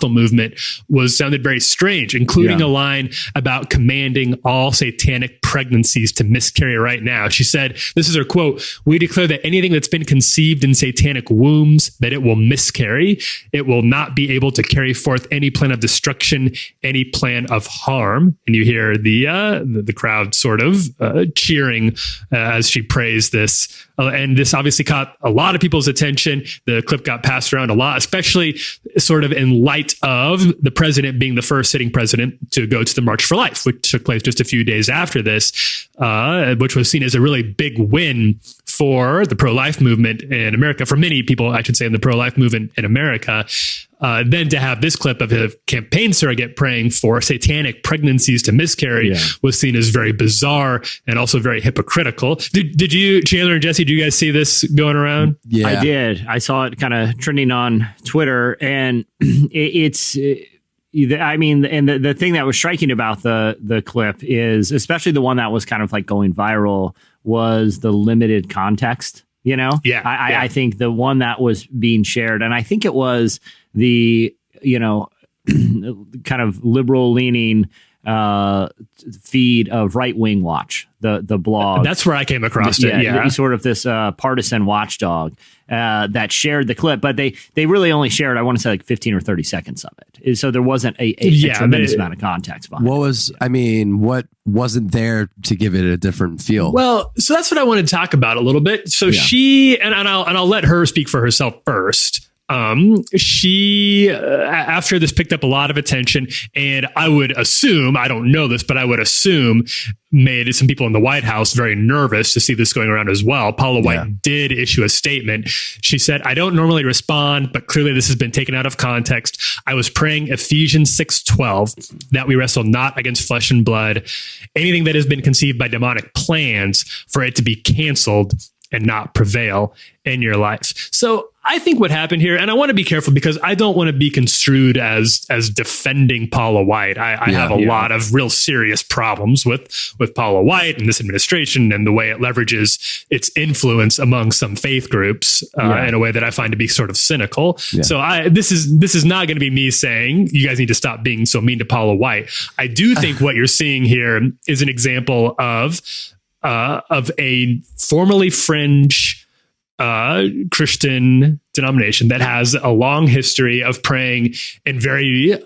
movement, sounded very strange, including a line about commanding all satanic pregnancies to miscarry right now. She said, this is her quote, "We declare that anything that's been conceived in satanic wombs, that it will miscarry. It will not be able to carry forth any plan of destruction, any plan of harm." And you hear the crowd sort of cheering as she prays this. And this obviously caught a lot of people's attention. The clip got passed around a lot, especially sort of in light of the president being the first sitting president to go to the March for Life, which took place just a few days after this, which was seen as a really big win for the pro-life movement in America, for many people, I should say, in the pro-life movement in America. Then to have this clip of a campaign surrogate praying for satanic pregnancies to miscarry was seen as very bizarre and also very hypocritical. Did you, Chandler and Jesse, do you guys see this going around? Yeah, I did. I saw it kind of trending on Twitter, and the thing that was striking about the clip is, especially the one that was kind of like going viral, was the limited context. Yeah. I think the one that was being shared, and I think it was the, kind of liberal leaning feed of Right Wing Watch, the blog. That's where I came across it. Yeah. Sort of this partisan watchdog that shared the clip, but they really only shared, I want to say, like 15 or 30 seconds of it. So there wasn't a tremendous amount of context behind it. What wasn't there to give it a different feel? Well, so that's what I want to talk about a little bit. So she, and I'll let her speak for herself first. She, after this picked up a lot of attention, and I would assume, I don't know this, but I would assume made some people in the White House very nervous to see this going around as well. Paula White did issue a statement. She said, "I don't normally respond, but clearly this has been taken out of context. I was praying Ephesians 6:12 that we wrestle not against flesh and blood. Anything that has been conceived by demonic plans for it to be canceled and not prevail in your life." So I think what happened here, and I want to be careful because I don't want to be construed as defending Paula White. I have a lot of real serious problems with Paula White and this administration and the way it leverages its influence among some faith groups in a way that I find to be sort of cynical. Yeah. So this is not going to be me saying you guys need to stop being so mean to Paula White. I do think what you're seeing here is an example of a formerly fringe Christian denomination that has a long history of praying in very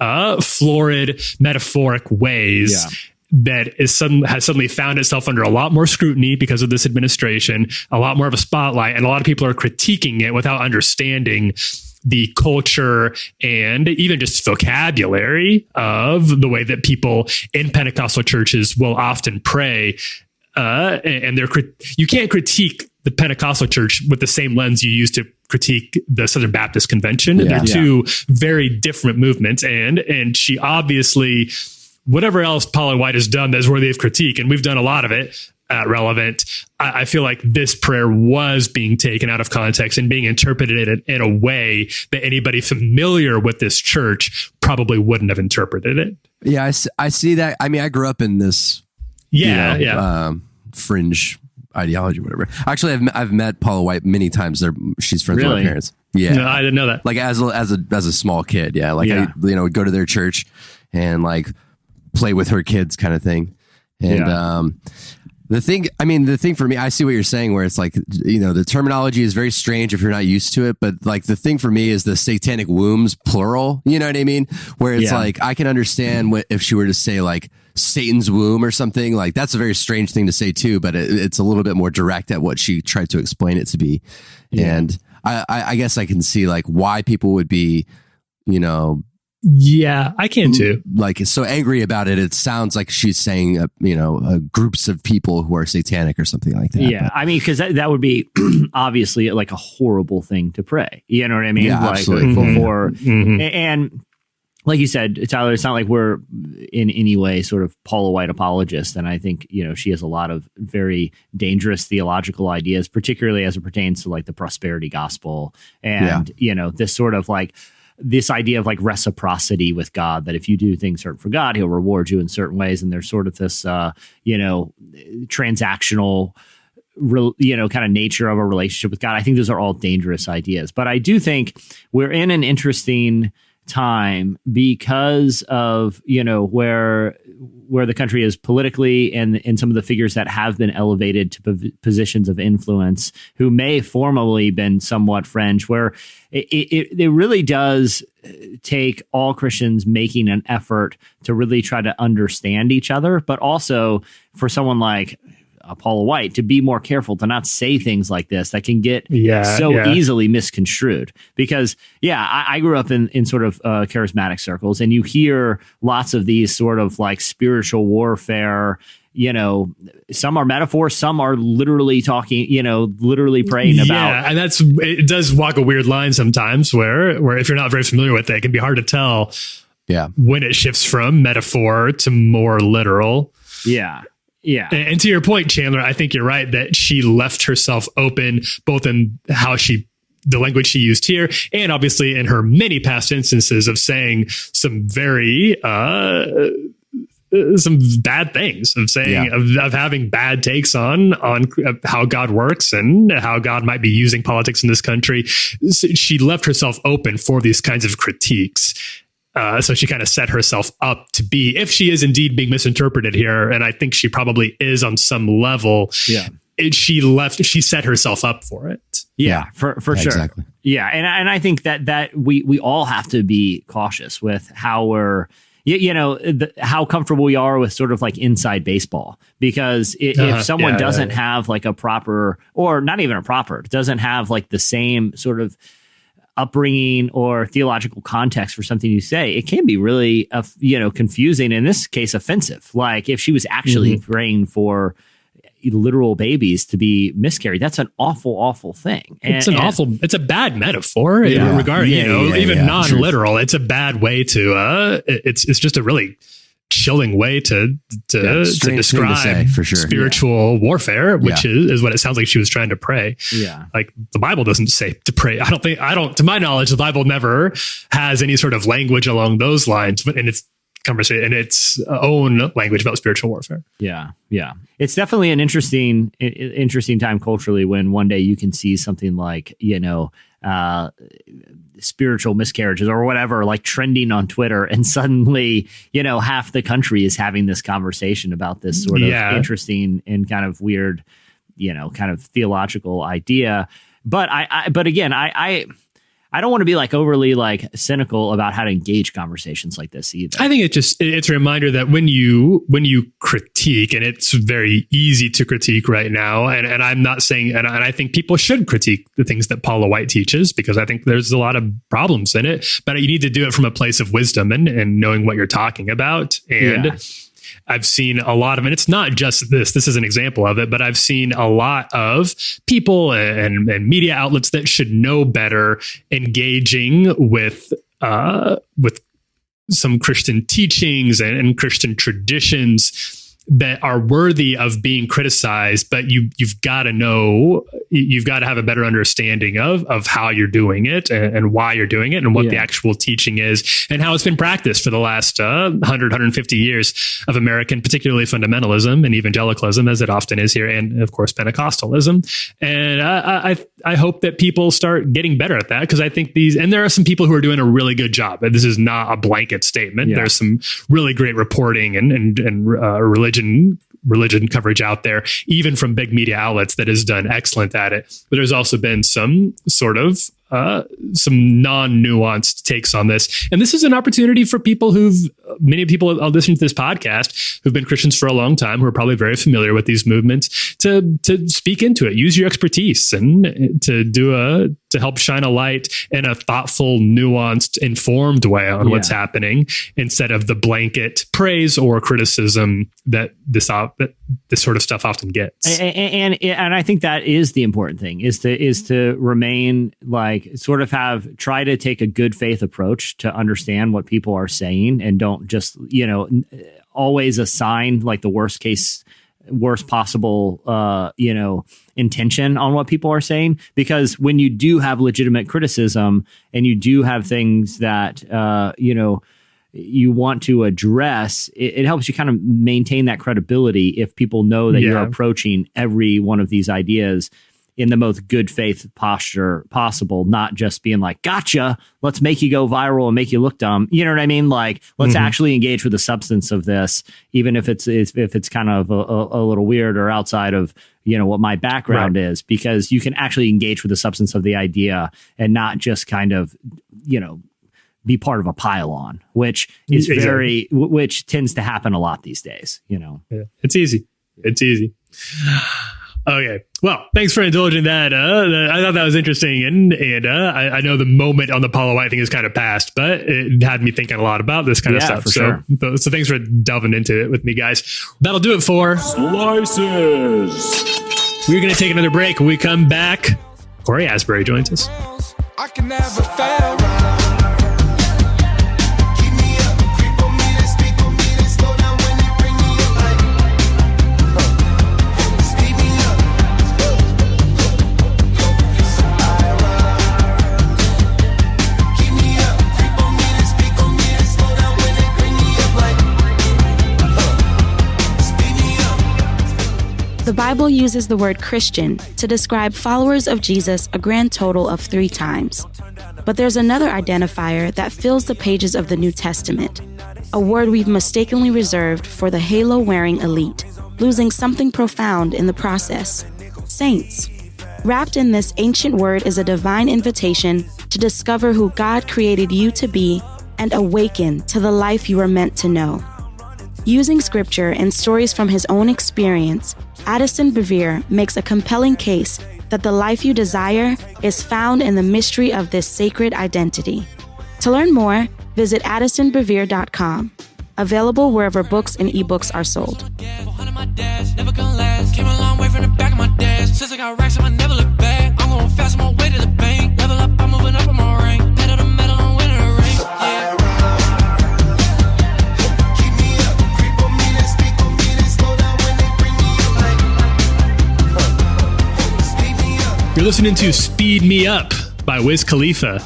florid, metaphoric ways that has suddenly found itself under a lot more scrutiny because of this administration, a lot more of a spotlight, and a lot of people are critiquing it without understanding the culture and even just vocabulary of the way that people in Pentecostal churches will often pray. And you can't critique the Pentecostal church with the same lens you use to critique the Southern Baptist Convention. They're two very different movements. And she obviously, whatever else Paula White has done that's worthy of critique, and we've done a lot of it at Relevant, I feel like this prayer was being taken out of context and being interpreted in a way that anybody familiar with this church probably wouldn't have interpreted it. Yeah, I see that. I mean, I grew up in this fringe ideology, whatever. Actually, I've met Paula White many times. She's friends with my parents. Yeah, no, I didn't know that. Like as a small kid, I would go to their church and like play with her kids, kind of thing. And the thing for me, I see what you're saying, where it's like, the terminology is very strange if you're not used to it. But like the thing for me is the satanic wombs, plural. You know what I mean? Where it's like, I can understand if she were to say like Satan's womb or something. Like that's a very strange thing to say too, but it's a little bit more direct at what she tried to explain it to be. Yeah. And I guess I can see like why people would be, yeah, I can too. Like, so angry about it. It sounds like she's saying, groups of people who are satanic or something like that. Yeah, I mean, because that would be obviously like a horrible thing to pray. You know what I mean? Yeah, like, absolutely. And like you said, Tyler, it's not like we're in any way sort of Paula White apologists. And I think, she has a lot of very dangerous theological ideas, particularly as it pertains to like the prosperity gospel and, this sort of like, this idea of like reciprocity with God, that if you do things certain for God, he'll reward you in certain ways. And there's sort of this, transactional, kind of nature of a relationship with God. I think those are all dangerous ideas. But I do think we're in an interesting time because of, where the country is politically and some of the figures that have been elevated to positions of influence who may formerly been somewhat fringe, where it really does take all Christians making an effort to really try to understand each other, but also for someone like Paula White to be more careful to not say things like this that can get easily misconstrued. Because I grew up in sort of charismatic circles, and you hear lots of these sort of like spiritual warfare. Some are metaphors, some are literally talking, literally praying about. Yeah, and it does walk a weird line sometimes where if you're not very familiar with it can be hard to tell when it shifts from metaphor to more literal. Yeah. Yeah. And to your point, Chandler, I think you're right that she left herself open both in the language she used here and obviously in her many past instances of saying some very some bad things, of saying of having bad takes on how God works and how God might be using politics in this country. So she left herself open for these kinds of critiques. So she kind of set herself up to be, if she is indeed being misinterpreted here, and I think she probably is on some level. Yeah, she set herself up for it. Yeah, for sure. Exactly. Yeah, and I think that we all have to be cautious with how we're, how comfortable we are with sort of like inside baseball, because if someone doesn't have like a proper, or not even a proper, doesn't have like the same sort of upbringing or theological context for something you say, it can be really, confusing. In this case, offensive. Like if she was actually praying for literal babies to be miscarried, that's an awful thing. It's a bad metaphor in regard, even non-literal. It's a bad way to, it's just a really chilling way to describe for sure. Spiritual warfare, which is what it sounds like she was trying to pray. Yeah. Like the Bible doesn't say to pray. To my knowledge, the Bible never has any sort of language along those lines, but in its conversation, in its own language about spiritual warfare. Yeah. It's definitely an interesting time culturally when one day you can see something like, spiritual miscarriages or whatever, like trending on Twitter, and suddenly, half the country is having this conversation about this sort of interesting and kind of weird, kind of theological idea. But I don't want to be like overly like cynical about how to engage conversations like this either. I think it's a reminder that when you critique, and it's very easy to critique right now, and I'm not saying, and I think people should critique the things that Paula White teaches, because I think there's a lot of problems in it, but you need to do it from a place of wisdom and knowing what you're talking about. And I've seen a lot of, and it's not just this is an example of it, but I've seen a lot of people and media outlets that should know better engaging with some Christian teachings and Christian traditions that are worthy of being criticized, but you've got to know, you've got to have a better understanding of how you're doing it and why you're doing it and what the actual teaching is and how it's been practiced for the last 150 years of American, particularly fundamentalism and evangelicalism, as it often is here, and of course Pentecostalism. And I hope that people start getting better at that, because I think and there are some people who are doing a really good job. This is not a blanket statement. There's some really great reporting and religion coverage out there, even from big media outlets, that has done excellent at it. But there's also been some sort of some non-nuanced takes on this. And this is an opportunity for many people listening to this podcast who've been Christians for a long time, who are probably very familiar with these movements, to speak into it, use your expertise, and to help shine a light in a thoughtful, nuanced, informed way on what's happening, instead of the blanket praise or criticism that this sort of stuff often gets. And I think that is the important thing, is to remain like, sort of try to take a good faith approach to understand what people are saying, and don't just, always assign like the worst possible, intention on what people are saying. Because when you do have legitimate criticism and you do have things that, you want to address, it helps you kind of maintain that credibility if people know that you're approaching every one of these ideas in the most good faith posture possible, not just being like, gotcha, let's make you go viral and make you look dumb. You know what I mean? Like, let's actually engage with the substance of this, even if it's kind of a little weird or outside of, what my background is, because you can actually engage with the substance of the idea and not just kind of, be part of a pile-on, which is which tends to happen a lot these days, Yeah. It's easy. Okay. Well, thanks for indulging that. I thought that was interesting. And I know the moment on the Paula White thing is kind of past, but it had me thinking a lot about this kind of stuff. For sure. So thanks for delving into it with me, guys. That'll do it for Slices. We're going to take another break. When we come back, Cory Asbury joins us. I can never fail. Bible uses the word Christian to describe followers of Jesus a grand total of 3 times. But there's another identifier that fills the pages of the New Testament, a word we've mistakenly reserved for the halo-wearing elite, losing something profound in the process: saints. Wrapped in this ancient word is a divine invitation to discover who God created you to be and awaken to the life you were meant to know. Using scripture and stories from his own experience, Addison Bevere makes a compelling case that the life you desire is found in the mystery of this sacred identity. To learn more, visit addisonbevere.com. Available wherever books and ebooks are sold. Never gonna last. Came a long way from the back of my dash. Since I got racks, I'ma never look back. I'm going fast, I'm on way to the bank. Level up, I'm moving up on my rank. Pedal to metal, I'm winning a ring. Yeah. Keep me up, creep on me, then speak on me, then slow down when they bring me up like speed me up. You're listening to Speed Me Up by Wiz Khalifa,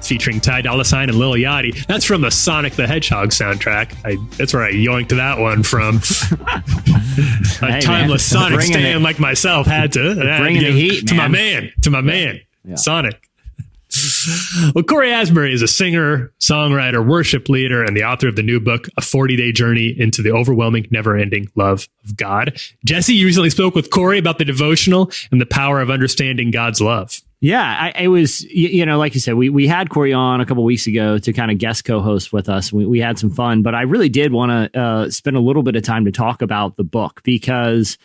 featuring Ty Dolla $ign and Lil Yachty. That's from the Sonic the Hedgehog soundtrack. That's where I yoinked that one from. A timeless Sonic stan like myself had to bringing the heat, to my man, Yeah. Sonic. Well, Cory Asbury is a singer, songwriter, worship leader, and the author of the new book, A 40-Day Journey into the Overwhelming, Never-Ending Love of God. Jesse, you recently spoke with Cory about the devotional and the power of understanding God's love. Yeah, it was, like you said, we had Cory on a couple weeks ago to kind of guest co-host with us. We had some fun, but I really did want to spend a little bit of time to talk about the book because,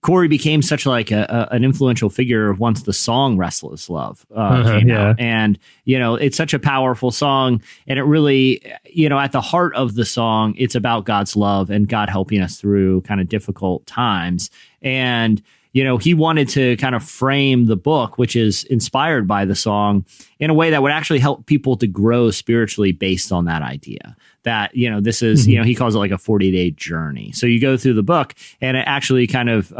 Cory became such like an influential figure once the song Restless Love came out. And, it's such a powerful song. And it really, at the heart of the song, it's about God's love and God helping us through kind of difficult times. And, he wanted to kind of frame the book, which is inspired by the song, in a way that would actually help people to grow spiritually based on that idea. That, this is, he calls it like a 40-day journey. So you go through the book and it actually kind of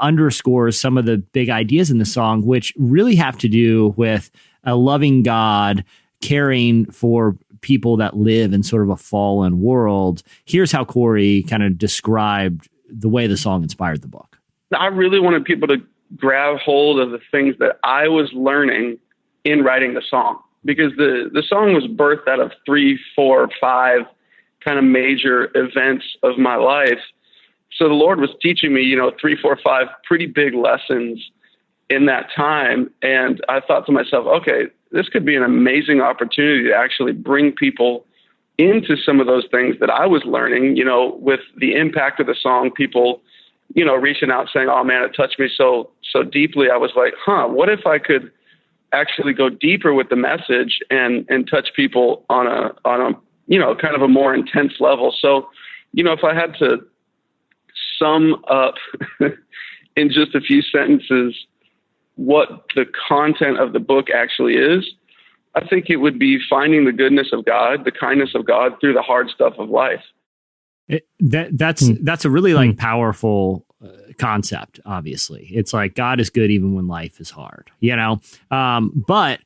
underscores some of the big ideas in the song, which really have to do with a loving God caring for people that live in sort of a fallen world. Here's how Cory kind of described the way the song inspired the book. I really wanted people to grab hold of the things that I was learning in writing the song, because the song was birthed out of 3, 4, 5 kind of major events of my life. So the Lord was teaching me, 3, 4, 5 pretty big lessons in that time. And I thought to myself, okay, this could be an amazing opportunity to actually bring people into some of those things that I was learning, with the impact of the song, people reaching out saying, oh man, it touched me so deeply. I was like, what if I could actually go deeper with the message and touch people on a kind of a more intense level. So, if I had to sum up in just a few sentences what the content of the book actually is, I think it would be finding the goodness of God, the kindness of God through the hard stuff of life. That's a really powerful concept. Obviously, it's like God is good even when life is hard, but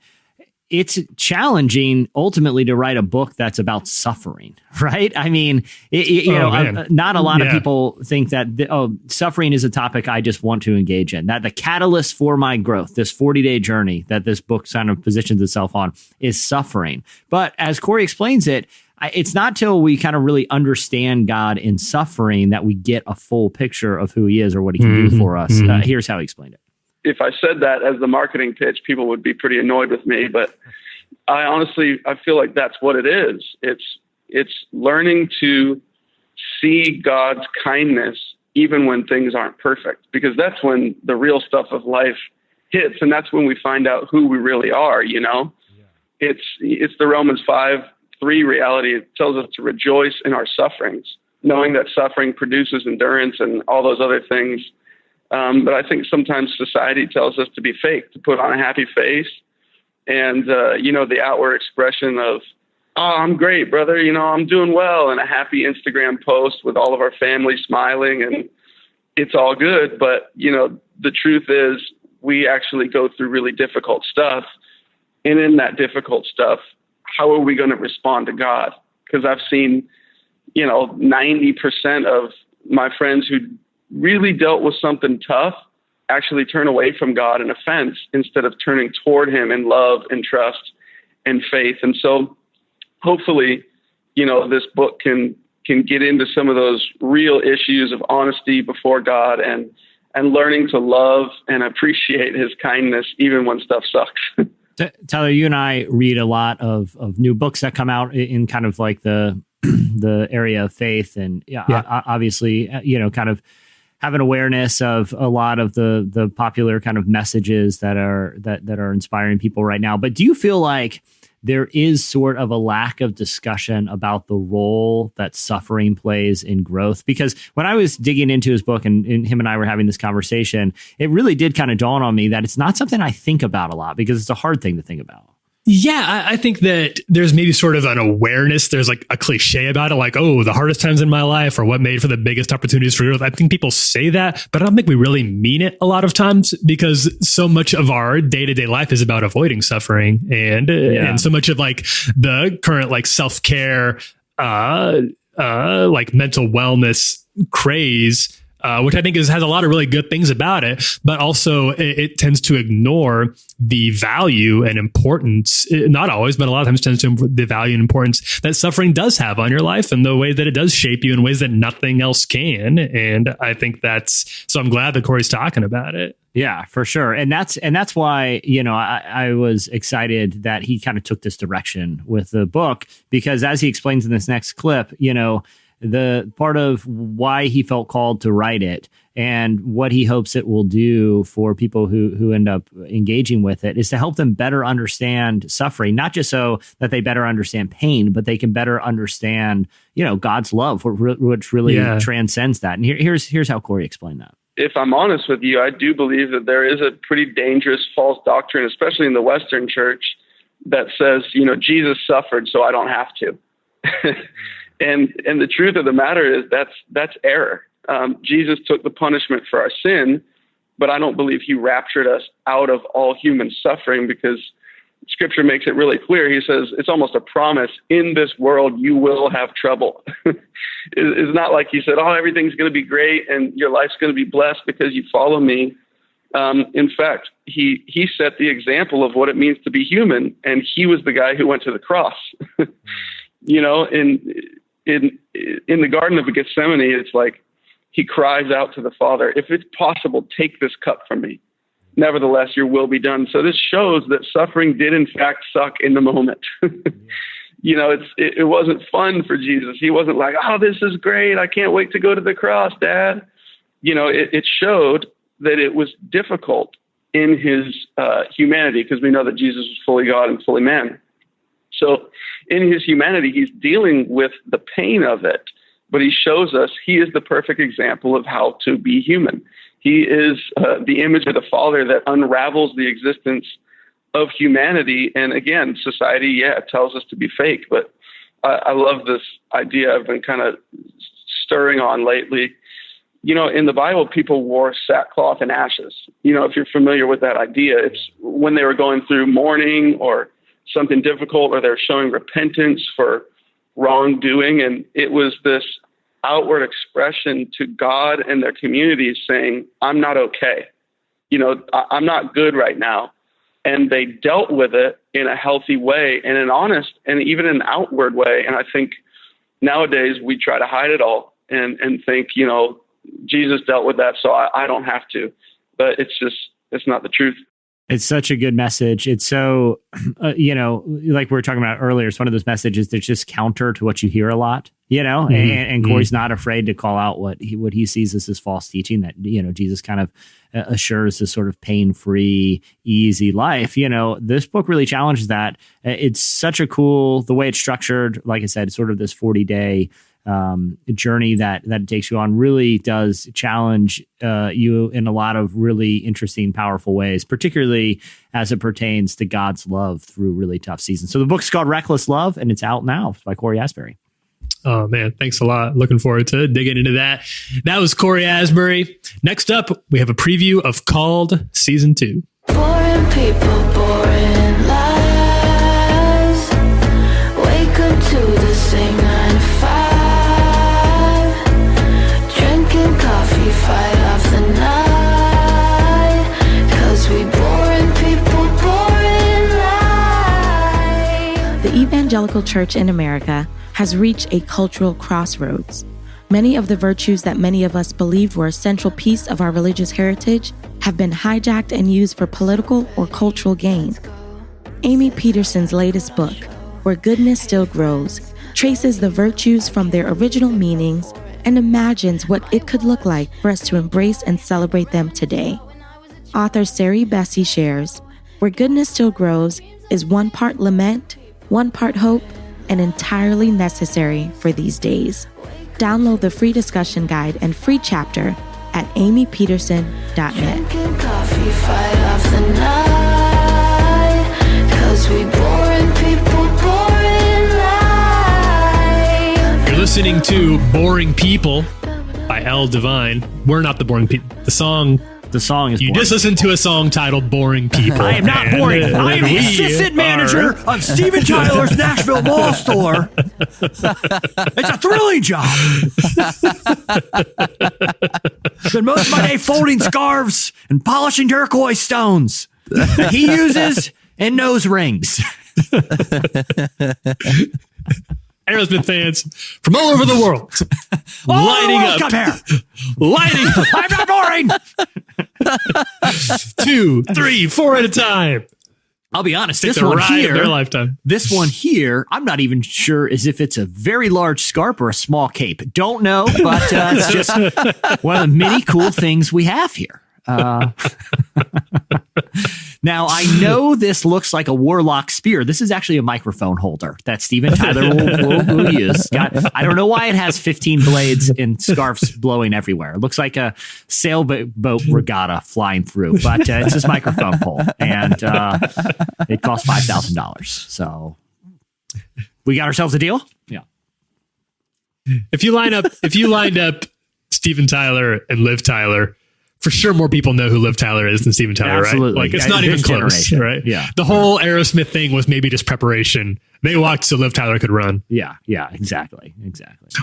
it's challenging ultimately to write a book that's about suffering, right? I mean, not a lot of people think that, suffering is a topic I just want to engage in, that the catalyst for my growth, this 40-day journey that this book kind of positions itself on, is suffering. But as Cory explains it, it's not till we kind of really understand God in suffering that we get a full picture of who he is or what he can do for us. Here's how he explained it. If I said that as the marketing pitch, people would be pretty annoyed with me, but I feel like that's what it is. It's learning to see God's kindness even when things aren't perfect, because that's when the real stuff of life hits. And that's when we find out who we really are. It's the Romans 5:3 reality. It tells us to rejoice in our sufferings, knowing that suffering produces endurance and all those other things. But I think sometimes society tells us to be fake, to put on a happy face. And, the outward expression of, oh, I'm great, brother. I'm doing well. And a happy Instagram post with all of our family smiling and it's all good. But, the truth is we actually go through really difficult stuff. And in that difficult stuff, how are we going to respond to God? Because I've seen, 90% of my friends who really dealt with something tough actually turn away from God in offense instead of turning toward him in love and trust and faith. And so hopefully, this book can get into some of those real issues of honesty before God and learning to love and appreciate his kindness even when stuff sucks. Tyler, you and I read a lot of new books that come out in kind of like the area of faith, and obviously, kind of have an awareness of a lot of the popular kind of messages that are inspiring people right now. But do you feel like there is sort of a lack of discussion about the role that suffering plays in growth? Because when I was digging into his book and him and I were having this conversation, it really did kind of dawn on me that it's not something I think about a lot, because it's a hard thing to think about. Yeah, I think that there's maybe sort of an awareness. There's like a cliche about it, like, oh, the hardest times in my life are what made for the biggest opportunities for growth. I think people say that, but I don't think we really mean it a lot of times, because so much of our day-to-day life is about avoiding suffering, and so much of like the current like self-care, like mental wellness craze, which I think has a lot of really good things about it, but also it tends to ignore the value and importance, not always, but a lot of times tends to the value and importance that suffering does have on your life, and the way that it does shape you in ways that nothing else can. And I think so I'm glad that Cory's talking about it. Yeah, for sure. And that's why, I was excited that he kind of took this direction with the book, because as he explains in this next clip, the part of why he felt called to write it and what he hopes it will do for people who end up engaging with it is to help them better understand suffering, not just so that they better understand pain, but they can better understand, God's love, which really transcends that. And here's how Cory explained that. If I'm honest with you, I do believe that there is a pretty dangerous false doctrine, especially in the Western church, that says, Jesus suffered, so I don't have to. And the truth of the matter is that's error. Jesus took the punishment for our sin, but I don't believe he raptured us out of all human suffering, because Scripture makes it really clear. He says it's almost a promise: in this world you will have trouble. It's not like he said, oh, everything's going to be great and your life's going to be blessed because you follow me. In fact, he set the example of what it means to be human, and he was the guy who went to the cross. In the Garden of Gethsemane, it's like he cries out to the Father, if it's possible, take this cup from me. Nevertheless, your will be done. So this shows that suffering did in fact suck in the moment. It wasn't fun for Jesus. He wasn't like, oh, this is great, I can't wait to go to the cross, Dad. It showed that it was difficult in his humanity, because we know that Jesus was fully God and fully man. So in his humanity, he's dealing with the pain of it, but he shows us he is the perfect example of how to be human. He is the image of the Father that unravels the existence of humanity. And again, society, tells us to be fake, but I love this idea I've been kind of stirring on lately. In the Bible, people wore sackcloth and ashes. If you're familiar with that idea, it's when they were going through mourning or something difficult, or they're showing repentance for wrongdoing. And it was this outward expression to God and their communities saying, I'm not okay. I'm not good right now. And they dealt with it in a healthy way and an honest and even an outward way. And I think nowadays we try to hide it all and think, Jesus dealt with that, so I don't have to. But it's not the truth. It's such a good message. It's so, like we were talking about earlier, it's one of those messages that's just counter to what you hear a lot, and Cory's not afraid to call out what he sees as his false teaching, that, Jesus kind of assures this sort of pain-free, easy life. This book really challenges that. It's such a cool, the way it's structured, like I said, sort of this 40-day journey that it takes you on really does challenge you in a lot of really interesting, powerful ways, particularly as it pertains to God's love through really tough seasons. So the book's called Reckless Love, and it's out now by Cory Asbury. Oh, man, thanks a lot. Looking forward to digging into that. That was Cory Asbury. Next up, we have a preview of Called Season 2. Boring people, boring lives. Wake up to the same 9 to 5. fight off the night, 'cause we boring people, boring life. The evangelical church in America has reached a cultural crossroads. Many of the virtues that many of us believed were a central piece of our religious heritage have been hijacked and used for political or cultural gain. Amy Peterson's latest book, Where Goodness Still Grows, traces the virtues from their original meanings and imagines what it could look like for us to embrace and celebrate them today. Author Sari Bessie shares, Where Goodness Still Grows is one part lament, one part hope, and entirely necessary for these days. Download the free discussion guide and free chapter at amypeterson.net. Drinking coffee, fight off the night, 'cause we boring people, boring life. You're listening to Boring People by L. Divine. We're not the boring people. The song is you boring. just listened to a song titled Boring People. I am not boring. I am the we assistant are- manager of Steven Tyler's Nashville Mall store. It's a thrilling job. Spend most of my day folding scarves and polishing turquoise stones that he uses in nose rings. Aerosmith fans from all over the world lining up. Come here. Lining up. I'm not boring. 2, 3, 4 at a time. I'll be honest. Take This the one ride of here, their lifetime. this one here, I'm not even sure as if it's a very large scarf or a small cape. Don't know, but it's just one of the many cool things we have here. Now, I know this looks like a warlock spear. This is actually a microphone holder that Steven Tyler will use. I don't know why it has 15 blades and scarves blowing everywhere. It looks like a sailboat regatta flying through, but it's this microphone pole, and it costs $5,000. So we got ourselves a deal. Yeah. If you lined up Steven Tyler and Liv Tyler, for sure more people know who Liv Tyler is than Steven Tyler, Absolutely. right? Like, it's Yeah, not even this close, generation. right? Yeah. The whole Aerosmith thing was maybe just preparation. They walked so Liv Tyler could run. Yeah, exactly.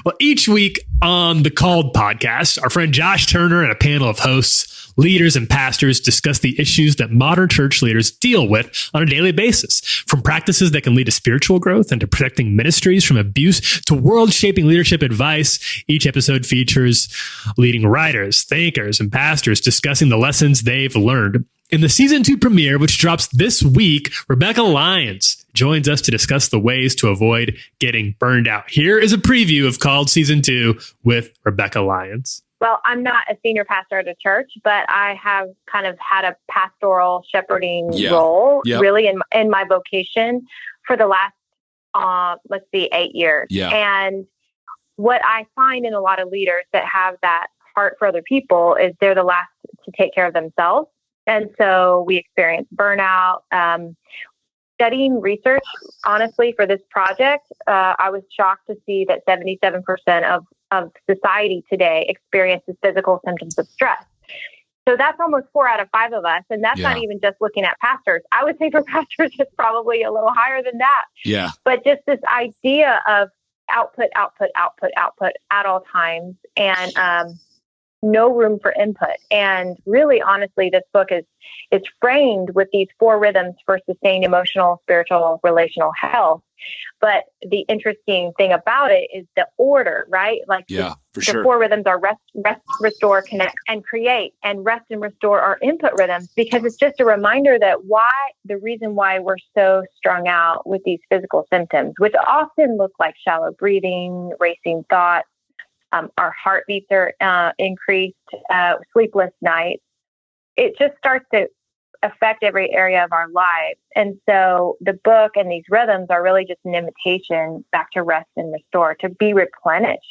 Well, each week on the Called podcast, our friend Josh Turner and a panel of hosts, leaders, and pastors discuss the issues that modern church leaders deal with on a daily basis, from practices that can lead to spiritual growth and to protecting ministries from abuse to world-shaping leadership advice. Each episode features leading writers, thinkers, and pastors discussing the lessons they've learned. In the season 2 premiere, which drops this week, Rebekah Lyons joins us to discuss the ways to avoid getting burned out. Here is a preview of Called Season 2 with Rebekah Lyons. Well, I'm not a senior pastor at a church, but I have kind of had a pastoral shepherding role really in my vocation for the last, 8 years. Yeah. And what I find in a lot of leaders that have that heart for other people is they're the last to take care of themselves. And so we experience burnout. Studying research, honestly, for this project, I was shocked to see that 77% of society today experiences physical symptoms of stress. So that's almost 4 out of 5 of us. And that's not even just looking at pastors. I would say for pastors, it's probably a little higher than that. Yeah. But just this idea of output at all times, and no room for input. And really, honestly, this book is framed with these 4 rhythms for sustained emotional, spiritual, relational health. But the interesting thing about it is the order, right? Like for the sure. 4 rhythms are rest, restore, connect, and create. And rest and restore are input rhythms, because it's just a reminder that the reason why we're so strung out with these physical symptoms, which often look like shallow breathing, racing thoughts, our heartbeats are increased, sleepless nights. It just starts to affect every area of our lives. And so the book and these rhythms are really just an invitation back to rest and restore, to be replenished.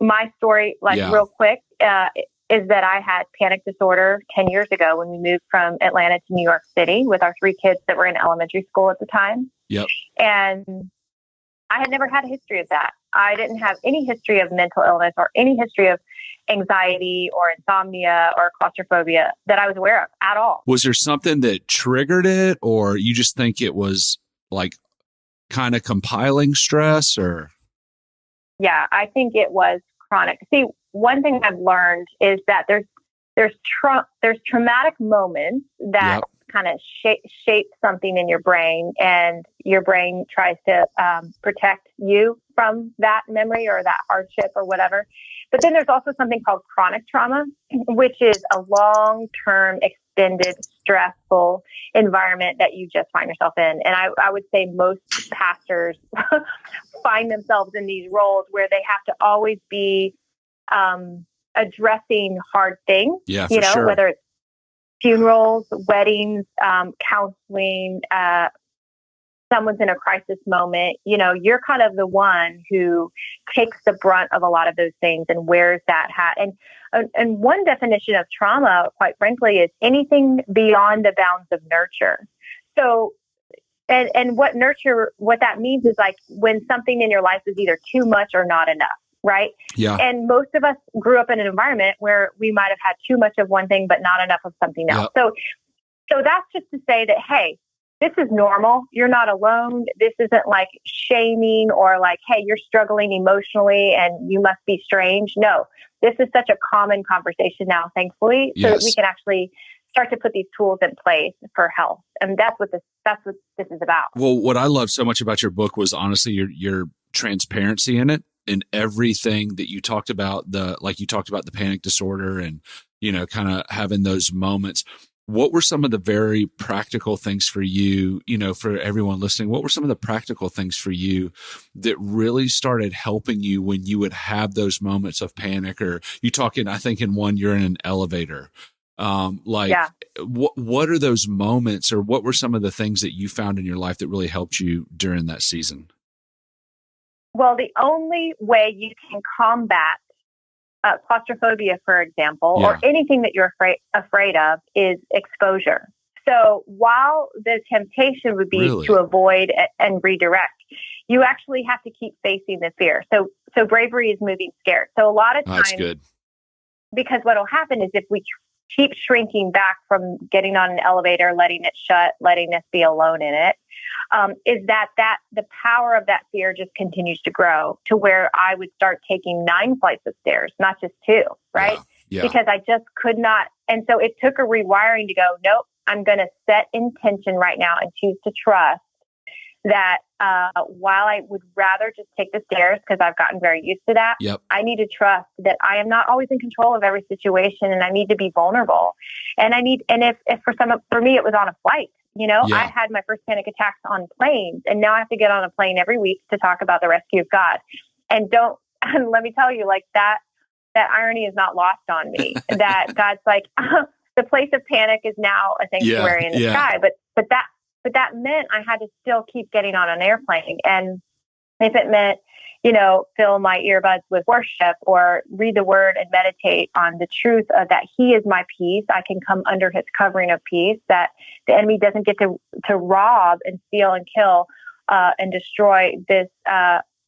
My story, real quick, is that I had panic disorder 10 years ago when we moved from Atlanta to New York City with our 3 kids that were in elementary school at the time. Yep. And I had never had a history of that. I didn't have any history of mental illness or any history of anxiety or insomnia or claustrophobia that I was aware of at all. Was there something that triggered it, or you just think it was like kind of compiling stress, or? Yeah, I think it was chronic. See, one thing I've learned is that there's traumatic moments that kind of shape something in your brain, and your brain tries to protect you from that memory or that hardship or whatever. But then there's also something called chronic trauma, which is a long-term, extended, stressful environment that you just find yourself in. And I would say most pastors find themselves in these roles where they have to always be addressing hard things, sure. Whether it's funerals, weddings, counseling, someone's in a crisis moment, you're kind of the one who takes the brunt of a lot of those things and wears that hat. And one definition of trauma, quite frankly, is anything beyond the bounds of nurture. So, and what that means is like when something in your life is either too much or not enough. Right. Yeah. And most of us grew up in an environment where we might have had too much of one thing, but not enough of something else. Yep. So that's just to say that, hey, this is normal. You're not alone. This isn't like shaming or like, hey, you're struggling emotionally and you must be strange. No, this is such a common conversation now, thankfully, so that we can actually start to put these tools in place for health. And that's what this is about. Well, what I love so much about your book was honestly your transparency in it. And everything that you talked about, the panic disorder and, kind of having those moments. What were some of the very practical things for you, for everyone listening? What were some of the practical things for you that really started helping you when you would have those moments of panic? Or you talking, I think in one, you're in an elevator. What are those moments, or what were some of the things that you found in your life that really helped you during that season? Well, the only way you can combat claustrophobia, for example, or anything that you're afraid of is exposure. So while the temptation would be to avoid and redirect, you actually have to keep facing the fear. So bravery is moving scared. So a lot of times, that's good. Because what will happen is if we keep shrinking back from getting on an elevator, letting it shut, letting us be alone in it, is that the power of that fear just continues to grow to where I would start taking 9 flights of stairs, not just 2, right? Yeah. Because I just could not. And so it took a rewiring to go, nope, I'm going to set intention right now and choose to trust that while I would rather just take the stairs because I've gotten very used to that, I need to trust that I am not always in control of every situation, and I need to be vulnerable. And if for me, it was on a flight. I had my first panic attacks on planes, and now I have to get on a plane every week to talk about the rescue of God. And let me tell you, like that irony is not lost on me. That God's like, the place of panic is now a sanctuary in the sky. But that meant I had to still keep getting on an airplane. And if it meant, fill my earbuds with worship or read the word and meditate on the truth of that He is my peace, I can come under His covering of peace, that the enemy doesn't get to rob and steal and kill and destroy this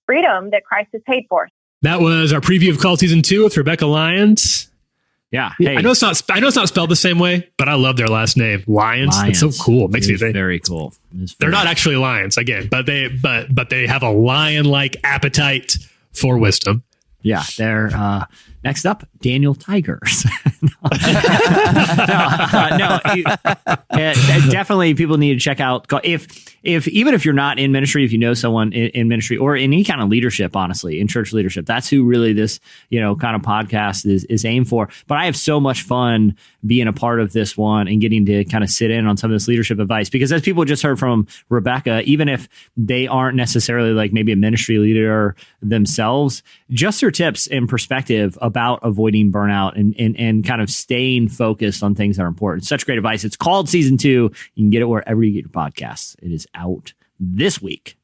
freedom that Christ has paid for. That was our preview of Call Season 2 with Rebekah Lyons. Yeah. Hey. I know it's not spelled the same way, but I love their last name, Lyons. It's so cool. It makes me think. Very cool. They're not actually lions again, but they have a lion-like appetite for wisdom. Yeah, they're next up, Daniel Tigers. Definitely people need to check out if even if you're not in ministry, if you know someone in ministry or in any kind of leadership, honestly, in church leadership, that's who really this kind of podcast is aimed for. But I have so much fun being a part of this one and getting to kind of sit in on some of this leadership advice, because as people just heard from Rebekah, even if they aren't necessarily like maybe a ministry leader themselves, just her tips and perspective about avoiding burnout and kind of staying focused on things that are important. Such great advice. It's called Season 2. You can get it wherever you get your podcasts. It is out this week.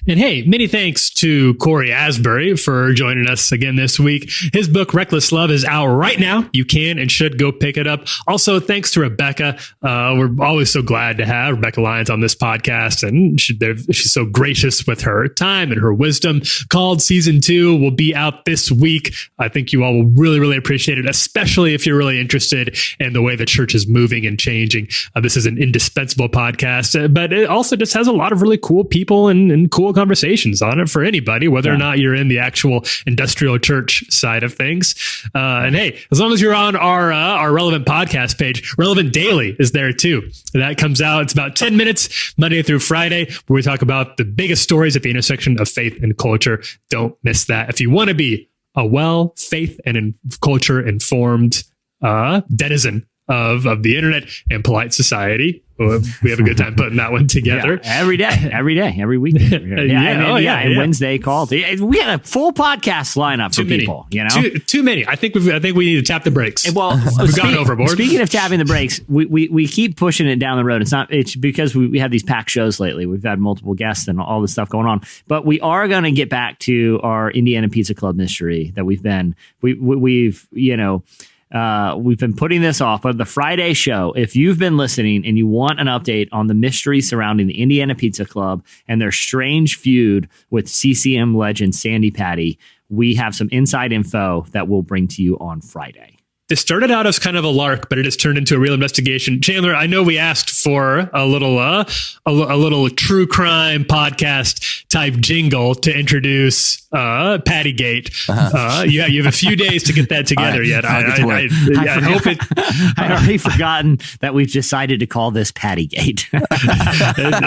And hey, many thanks to Cory Asbury for joining us again this week. His book, Reckless Love, is out right now. You can and should go pick it up. Also, thanks to Rebekah. We're always so glad to have Rebekah Lyons on this podcast, and she's so gracious with her time and her wisdom. Called Season 2 will be out this week. I think you all will really, really appreciate it, especially if you're really interested in the way the church is moving and changing. This is an indispensable podcast, but it also just has a lot of really cool people and cool conversations on it for anybody, whether or not you're in the actual industrial church side of things. And hey, as long as you're on our Relevant podcast page, Relevant Daily is there too. That comes out. It's about 10 minutes Monday through Friday, where we talk about the biggest stories at the intersection of faith and culture. Don't miss that. If you want to be a faith and culture informed denizen of the internet and polite society, we have a good time putting that one together. Every week. And Wednesday called. We had a full podcast lineup for people. Too many. I think we need to tap the brakes. Well, we've gone overboard. Speaking of tapping the brakes, we keep pushing it down the road. It's because we have these packed shows lately. We've had multiple guests and all this stuff going on. But we are going to get back to our Indiana Pizza Club mystery that we've been putting this off, but the Friday show, if you've been listening and you want an update on the mystery surrounding the Indiana Pizza Club and their strange feud with CCM legend Sandy Patty, we have some inside info that we'll bring to you on Friday. This started out as kind of a lark, but it has turned into a real investigation. Chandler, I know we asked for a little true crime podcast type jingle to introduce Pattygate. You have a few days to get that together yet. I hope it. I'd already forgotten that we've decided to call this Pattygate.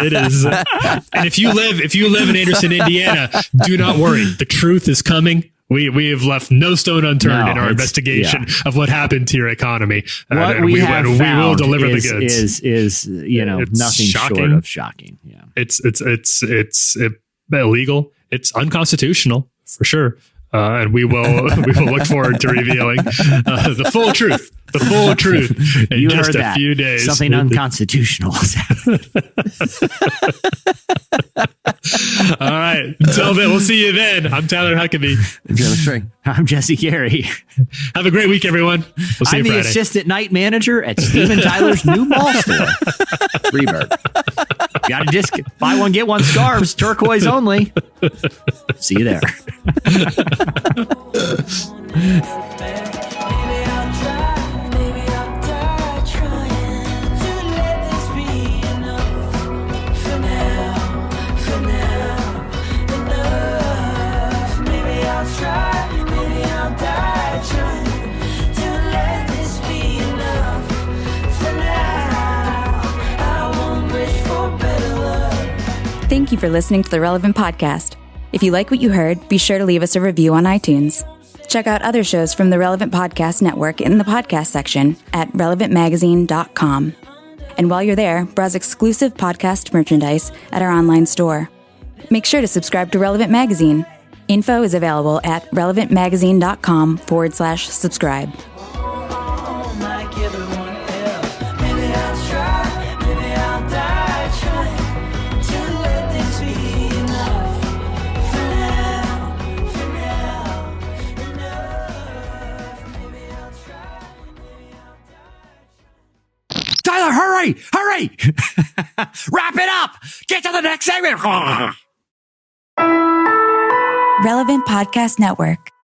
It is. And if you live in Anderson, Indiana, do not worry. The truth is coming. We have left no stone unturned in our investigation of what happened to your economy. What we will deliver the goods. Is nothing shocking. Short of shocking. Yeah, it's illegal. It's unconstitutional for sure. And we will look forward to revealing the full truth. The full truth in just a few days. Something unconstitutional. All right. Until then, we'll see you then. I'm Tyler Huckabee. I'm Jesse Carey. Have a great week, everyone. We'll see you Friday. I'm the assistant night manager at Steven Tyler's new mall store. Freebird. Got to just buy one, get one scarves, turquoise only. See you there. Thank you for listening to the Relevant Podcast. If you like what you heard, be sure to leave us a review on iTunes. Check out other shows from the Relevant Podcast Network in the podcast section at relevantmagazine.com. And while you're there, browse exclusive podcast merchandise at our online store. Make sure to subscribe to Relevant Magazine. Info is available at relevantmagazine.com/subscribe. Tyler, hurry! Wrap it up! Get to the next segment! Relevant Podcast Network.